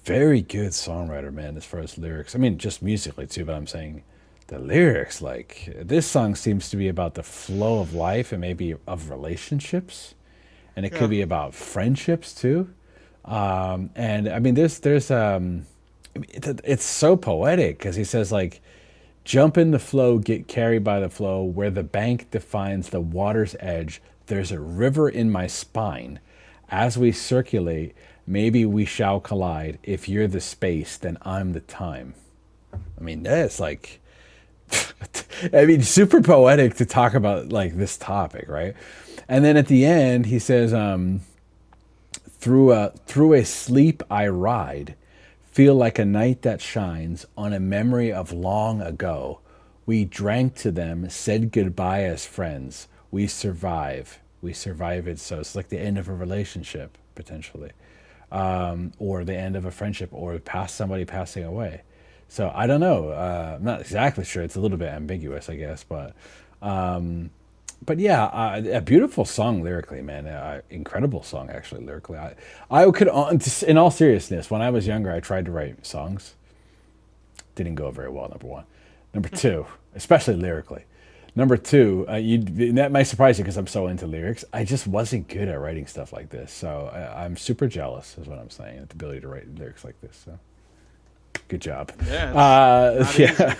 Very good songwriter, man, as far as lyrics. I mean, just musically, too, but I'm saying the lyrics, like, this song seems to be about the flow of life and maybe of relationships. And it could be about friendships, too. And, I mean, it's so poetic, because he says, like, jump in the flow, get carried by the flow, where the bank defines the water's edge. There's a river in my spine. As we circulate, maybe we shall collide. If you're the space, then I'm the time. I mean, that's like, super poetic to talk about like this topic, right? And then at the end, he says, through a sleep I ride, feel like a night that shines on a memory of long ago. We drank to them, said goodbye as friends. We survive it. So it's like the end of a relationship, potentially, or the end of a friendship, or somebody passing away. So I don't know. I'm not exactly sure. It's a little bit ambiguous, I guess, but yeah, a beautiful song lyrically, man. Incredible song, actually, lyrically. I could, in all seriousness, when I was younger, I tried to write songs. Didn't go very well, number one. Number two, especially lyrically. Number two, that might surprise you because I'm so into lyrics. I just wasn't good at writing stuff like this. So I'm super jealous, is what I'm saying, the ability to write lyrics like this. So. Good job. Yeah.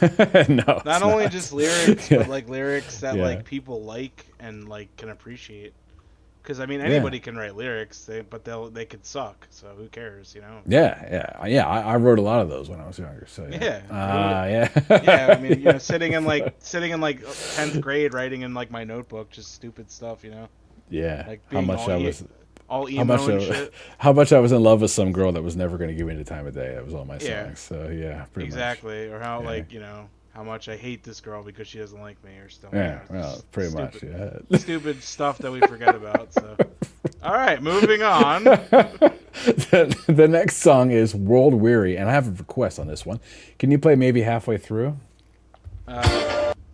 No. Not only just lyrics, but like lyrics that like people like and like can appreciate. Because I mean, anybody can write lyrics, but they could suck. So who cares, Yeah. I wrote a lot of those when I was younger. So yeah. Yeah. I mean, sitting in like 10th grade, writing in like my notebook, just stupid stuff, Yeah. Like how much I was. All emo and shit. How much I was in love with some girl that was never going to give me the time of day. That was all my songs. So yeah, pretty exactly. much. Or how how much I hate this girl because she doesn't like me or stuff. Yeah, well, pretty much. Yeah. Stupid stuff that we forget about. So, all right, moving on. The next song is "World Weary," and I have a request on this one. Can you play maybe halfway through?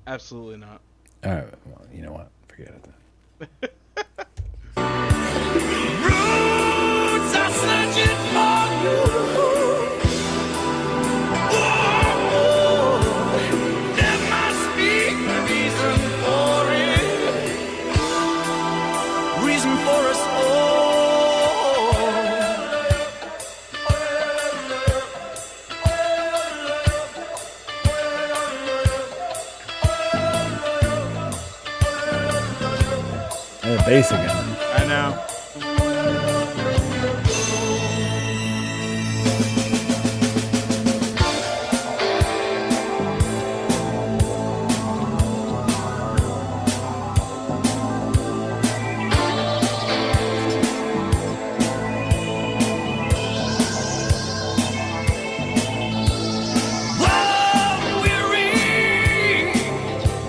Absolutely not. All right. Well, you know what? Forget it then. Roots are searching for you. There must be a reason for it. Reason for us And the bass again. I know.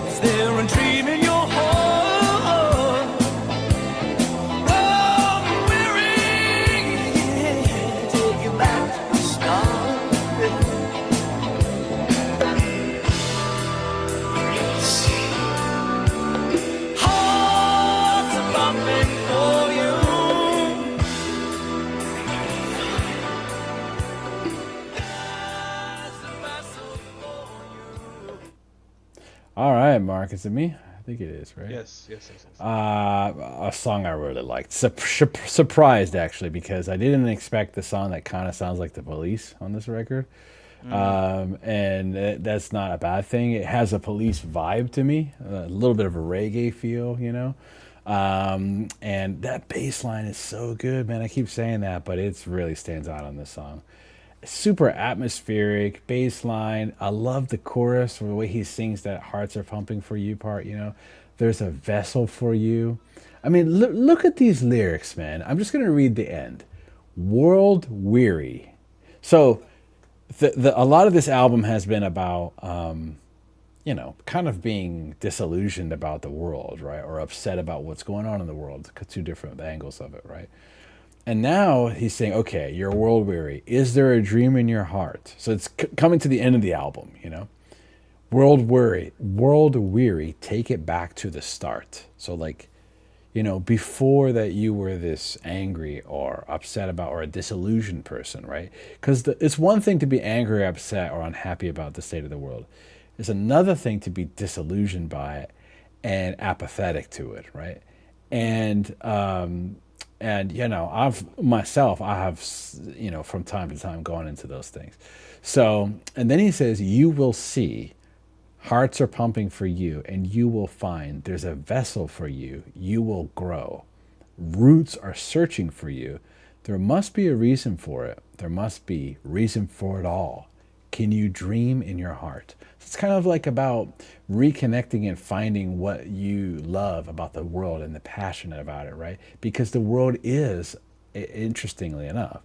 Is there a dream in your heart? Mark. Is it me? I think it is, right? Yes. A song I really liked. Surprised, actually, because I didn't expect the song that kind of sounds like the Police on this record. And that's not a bad thing. It has a Police vibe to me, a little bit of a reggae feel, you know. And that bass line is so good, man. I keep saying that, but it really stands out on this song. Super atmospheric bass line. I love the chorus, or the way he sings that "Hearts are pumping for you" part. You know, there's a vessel for you. I mean, look at these lyrics, man. I'm just gonna read the end. World weary. So, a lot of this album has been about, kind of being disillusioned about the world, right, or upset about what's going on in the world. Two different angles of it, right? And now he's saying, okay, you're world weary. Is there a dream in your heart? So it's coming to the end of the album, you know? World weary, take it back to the start. So, like, before that you were this angry or upset about or a disillusioned person, right? Because it's one thing to be angry, upset, or unhappy about the state of the world. It's another thing to be disillusioned by it and apathetic to it, right? And I have from time to time gone into those things. So, and then he says, you will see, hearts are pumping for you, and you will find there's a vessel for you. You will grow. Roots are searching for you. There must be a reason for it. There must be reason for it all. Can you dream in your heart? It's kind of like about reconnecting and finding what you love about the world and the passionate about it, right? Because the world is, interestingly enough,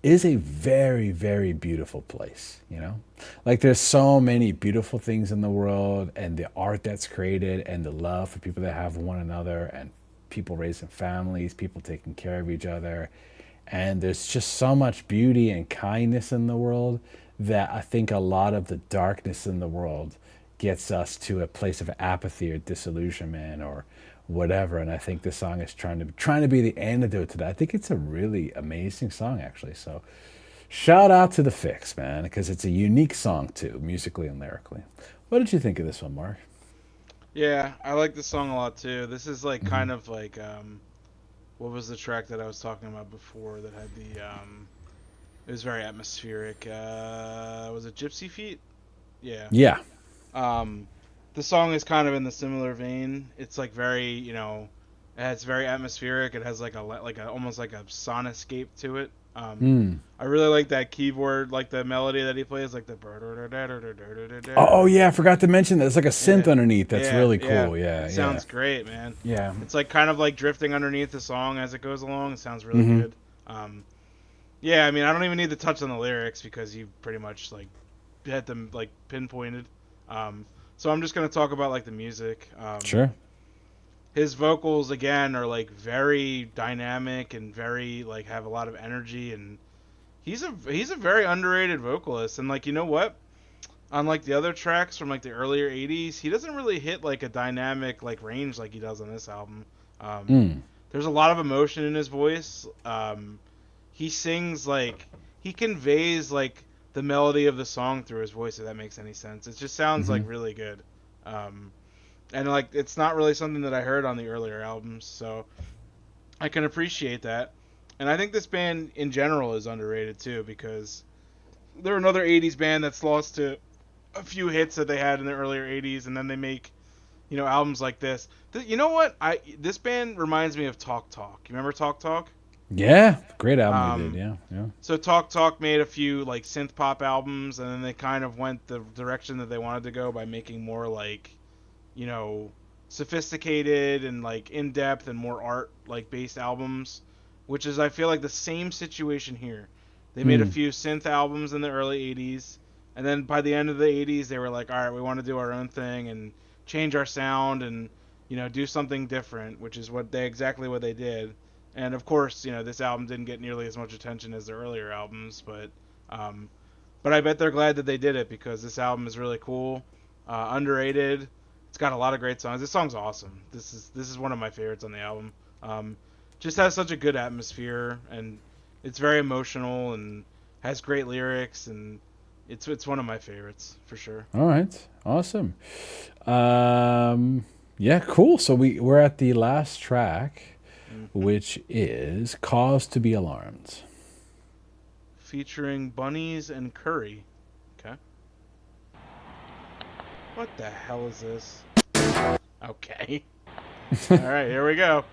is a very, very beautiful place, you know? Like, there's so many beautiful things in the world, and the art that's created, and the love for people that have one another, and people raising families, people taking care of each other. And there's just so much beauty and kindness in the world that I think a lot of the darkness in the world gets us to a place of apathy or disillusionment or whatever. And I think this song is trying to be the antidote to that. I think it's a really amazing song, actually. So shout out to the Fixx, man, because it's a unique song too, musically and lyrically. What did you think of this one, Mark? Yeah, I like this song a lot too. This is like kind of like what was the track that I was talking about before that had the it was very atmospheric. Was it Gypsy Feet? Yeah. Yeah. The song is kind of in the similar vein. It's like very, it's very atmospheric. It has like a almost like a sonoscape to it. I really like that keyboard, like the melody that he plays, like the. Oh yeah, I forgot to mention that. It's like a synth underneath. That's really cool. Yeah, it sounds great, man. Yeah, it's like kind of like drifting underneath the song as it goes along. It sounds really good. Yeah, I mean, I don't even need to touch on the lyrics because you pretty much like had them like pinpointed. So I'm just gonna talk about like the music. Sure. His vocals again are like very dynamic and very like have a lot of energy, and he's a very underrated vocalist. And like, you know what? Unlike the other tracks from like the earlier '80s, he doesn't really hit like a dynamic like range like he does on this album. There's a lot of emotion in his voice. He sings like he conveys like the melody of the song through his voice, if that makes any sense. It just sounds like really good. And like it's not really something that I heard on the earlier albums, so I can appreciate that. And I think this band in general is underrated too, because they're another '80s band that's lost to a few hits that they had in the earlier '80s, and then they make, albums like this. You know what? This band reminds me of Talk Talk. You remember Talk Talk? Yeah, great album they did. Yeah. So Talk Talk made a few like synth pop albums, and then they kind of went the direction that they wanted to go by making more like, sophisticated and like in depth and more art like based albums, which is I feel like the same situation here. They made a few synth albums in the early '80s, and then by the end of the '80s they were like, all right, we want to do our own thing and change our sound and do something different, which is exactly what they did. And of course, this album didn't get nearly as much attention as their earlier albums, but I bet they're glad that they did it because this album is really cool, underrated. It's got a lot of great songs. This song's awesome. This is one of my favorites on the album. Just has such a good atmosphere, and it's very emotional and has great lyrics, and It's one of my favorites for sure. All right, awesome. Yeah, cool. So we're at the last track, which is "Cause to Be Alarmed." Featuring bunnies and curry. Okay. What the hell is this? Okay. All right, here we go.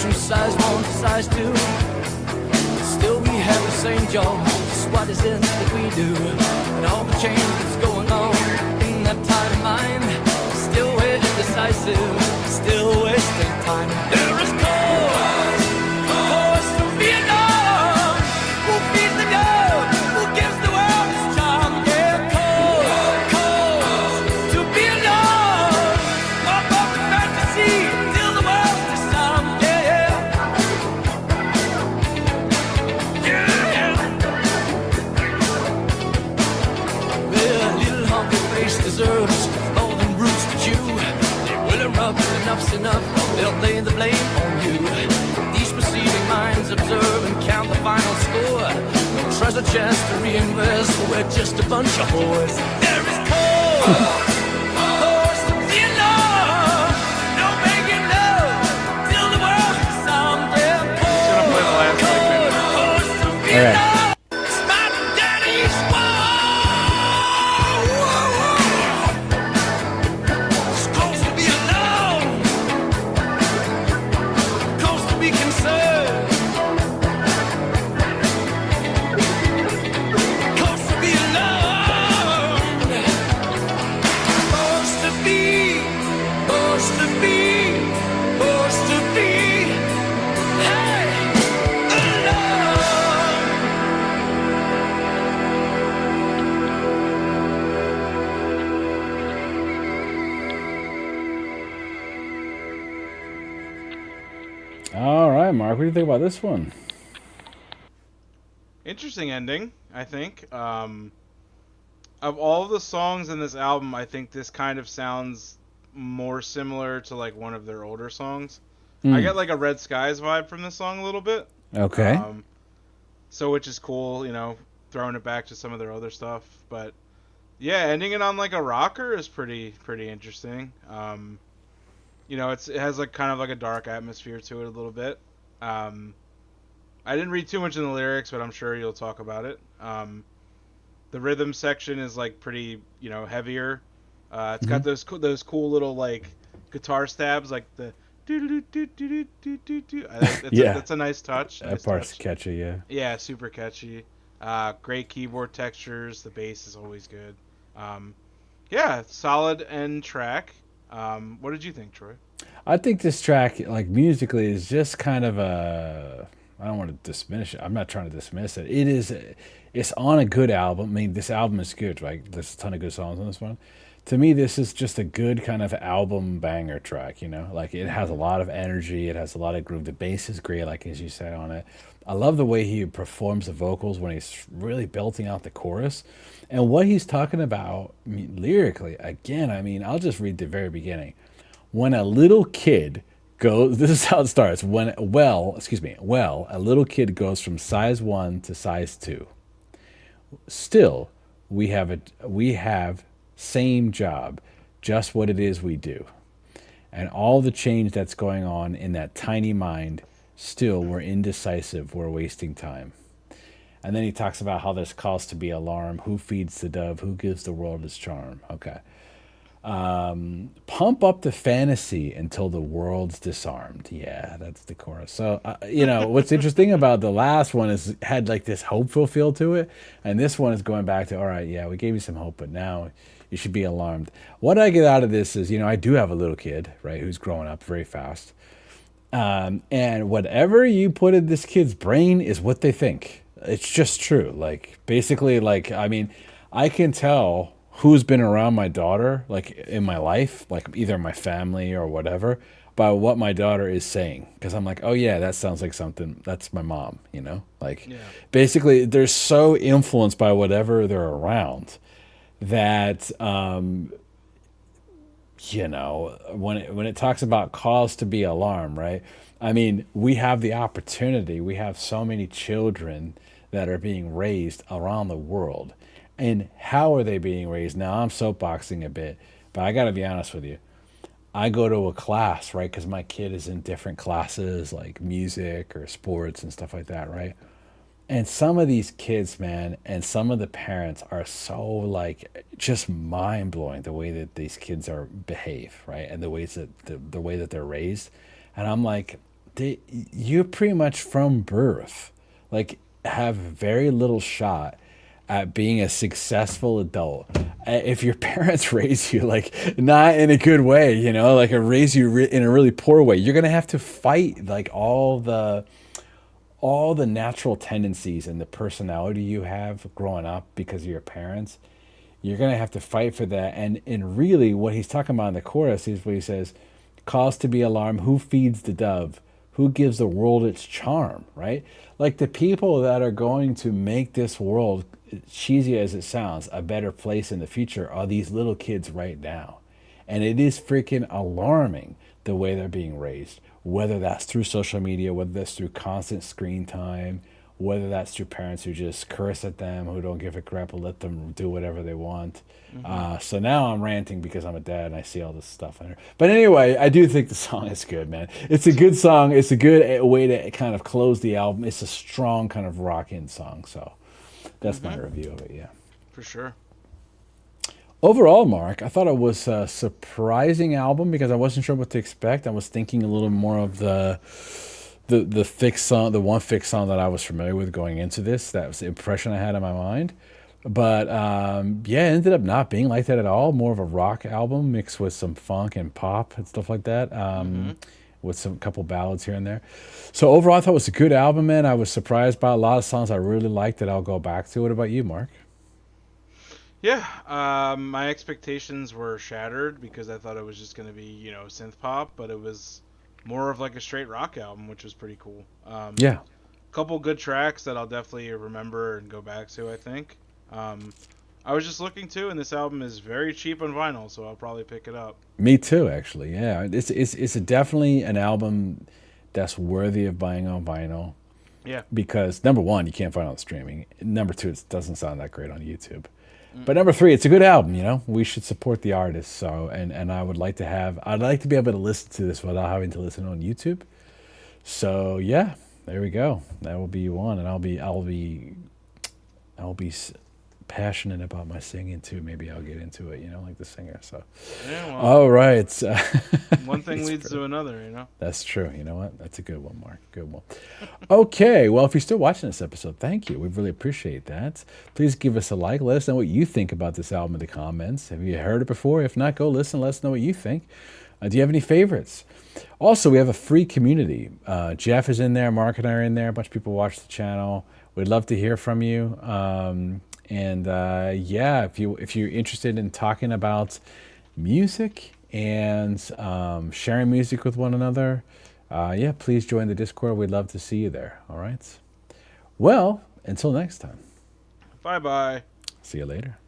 From size 1 to size 2, still we have the same job. Just what is it that we do? And all the change that's going on in that time of mine, still we're indecisive, still wasting time. There is cause to be alarmed. Who feeds the dog? Who gives the world its charm? Yeah, cause to be alarmed. Up the fantasy till the world's disarmed. Deserves more than roots to chew. They will erupt, enough's enough. They'll lay the blame on you. These perceiving minds observe and count the final score. No treasure chest to reinvest, but we're just a bunch of whores. There is cause to be alarmed. No making love till the world's disarmed. Yeah, cause to be alarmed. It's my daddy's war. All right, Mark, what do you think about this one? Interesting ending, I think. Of all the songs in this album, I think this kind of sounds more similar to like one of their older songs. I get like a Red Skies vibe from this song a little bit. Okay. So which is cool, you know, throwing it back to some of their other stuff. But yeah, ending it on like a rocker is pretty interesting. You know, it has like kind of like a dark atmosphere to it a little bit. I didn't read too much in the lyrics, but I'm sure you'll talk about it. The rhythm section is like pretty, you know, heavier. It's got those cool little like guitar stabs, like the that's a nice touch. That part's catchy, yeah. Yeah, super catchy. Great keyboard textures. The bass is always good. Yeah, solid end track. What did you think, Troy? I think this track, like musically, is just kind of a. I don't want to dismiss it. I'm not trying to dismiss it. It's on a good album. I mean, this album is good, right? There's a ton of good songs on this one. To me, this is just a good kind of album banger track, you know? Like, it has a lot of energy. It has a lot of groove. The bass is great, like as you said on it. I love the way he performs the vocals when he's really belting out the chorus. And what he's talking about lyrically, again, I mean, I'll just read the very beginning. When a little kid goes, this is how it starts. A little kid goes from size 1 to size 2. Still, we have same job, just what it is we do. And all the change that's going on in that tiny mind, still we're indecisive, we're wasting time. And then he talks about how there's cause to be alarmed, who feeds the dove, who gives the world its charm. Okay. Pump up the fantasy until the world's disarmed. Yeah, that's the chorus. So, you know, what's interesting about the last one is had like this hopeful feel to it. And this one is going back to, all right, yeah, we gave you some hope, but now you should be alarmed. What I get out of this is, you know, I do have a little kid, right, who's growing up very fast. And whatever you put in this kid's brain is what they think. It's just true. Like, basically, like, I mean, I can tell who's been around my daughter, like in my life, like either my family or whatever, by what my daughter is saying. Because I'm like, oh yeah, that sounds like something. That's my mom, you know? Like Yeah. basically, they're so influenced by whatever they're around that, you know, when it talks about cause to be alarmed, right? I mean, we have the opportunity. We have so many children that are being raised around the world. And how are they being raised? Now, I'm soapboxing a bit, but I got to be honest with you. I go to a class, right? Because my kid is in different classes like music or sports and stuff like that, right? And some of these kids, man, and some of the parents are so like just mind blowing the way that these kids are behave, right? And the ways that the way that they're raised. And I'm like, you're pretty much from birth, like have very little shot at being a successful adult. If your parents raise you like not in a good way, you know, like raise you in a really poor way, you're gonna have to fight like all the natural tendencies and the personality you have growing up because of your parents. You're gonna have to fight for that. And really, what he's talking about in the chorus is what he says: "Cause to be alarmed. Who feeds the dove? Who gives the world its charm?" Right? Like the people that are going to make this world, cheesy as it sounds, a better place in the future are these little kids right now. And it is freaking alarming the way they're being raised, whether that's through social media, whether that's through constant screen time, whether that's through parents who just curse at them, who don't give a crap, and let them do whatever they want. So now I'm ranting because I'm a dad and I see all this stuff in there. But anyway, I do think the song is good, man. It's a good song. It's a good way to kind of close the album. It's a strong kind of rockin' song. So that's my review of it, yeah. For sure. Overall, Mark, I thought it was a surprising album because I wasn't sure what to expect. I was thinking a little more of the Fixx song, the one Fixx song that I was familiar with going into this. That was the impression I had in my mind. But yeah, it ended up not being like that at all. More of a rock album mixed with some funk and pop and stuff like that. With some couple ballads here and there. So overall, I thought it was a good album, man. I was surprised by a lot of songs I really liked that I'll go back to. What about you, Mark? Yeah, my expectations were shattered because I thought it was just going to be, you know, synth pop, but it was more of like a straight rock album, which was pretty cool. Yeah. Couple good tracks that I'll definitely remember and go back to, I think. I was just looking too, and this album is very cheap on vinyl, so I'll probably pick it up. Me too, actually. Yeah, it's definitely an album that's worthy of buying on vinyl Yeah. because number one, you can't find it on streaming. Number two, it doesn't sound that great on YouTube. But number three, it's a good album. You know, we should support the artist. So, and I'd like to be able to listen to this without having to listen on YouTube. So yeah, there we go. That will be one, and I'll be passionate about my singing too. Maybe I'll get into it, you know, like the singer. So, Yeah, well, all right. one thing leads to another, you know? That's true. You know what? That's a good one, Mark. Good one. Okay. Well, if you're still watching this episode, thank you. We really appreciate that. Please give us a like. Let us know what you think about this album in the comments. Have you heard it before? If not, go listen. Let us know what you think. Do you have any favorites? Also, we have a free community. Jeff is in there. Mark and I are in there. A bunch of people watch the channel. We'd love to hear from you. Yeah, if you're interested in talking about music and sharing music with one another, yeah, please join the Discord. We'd love to see you there. All right. Well, until next time. Bye-bye. See you later.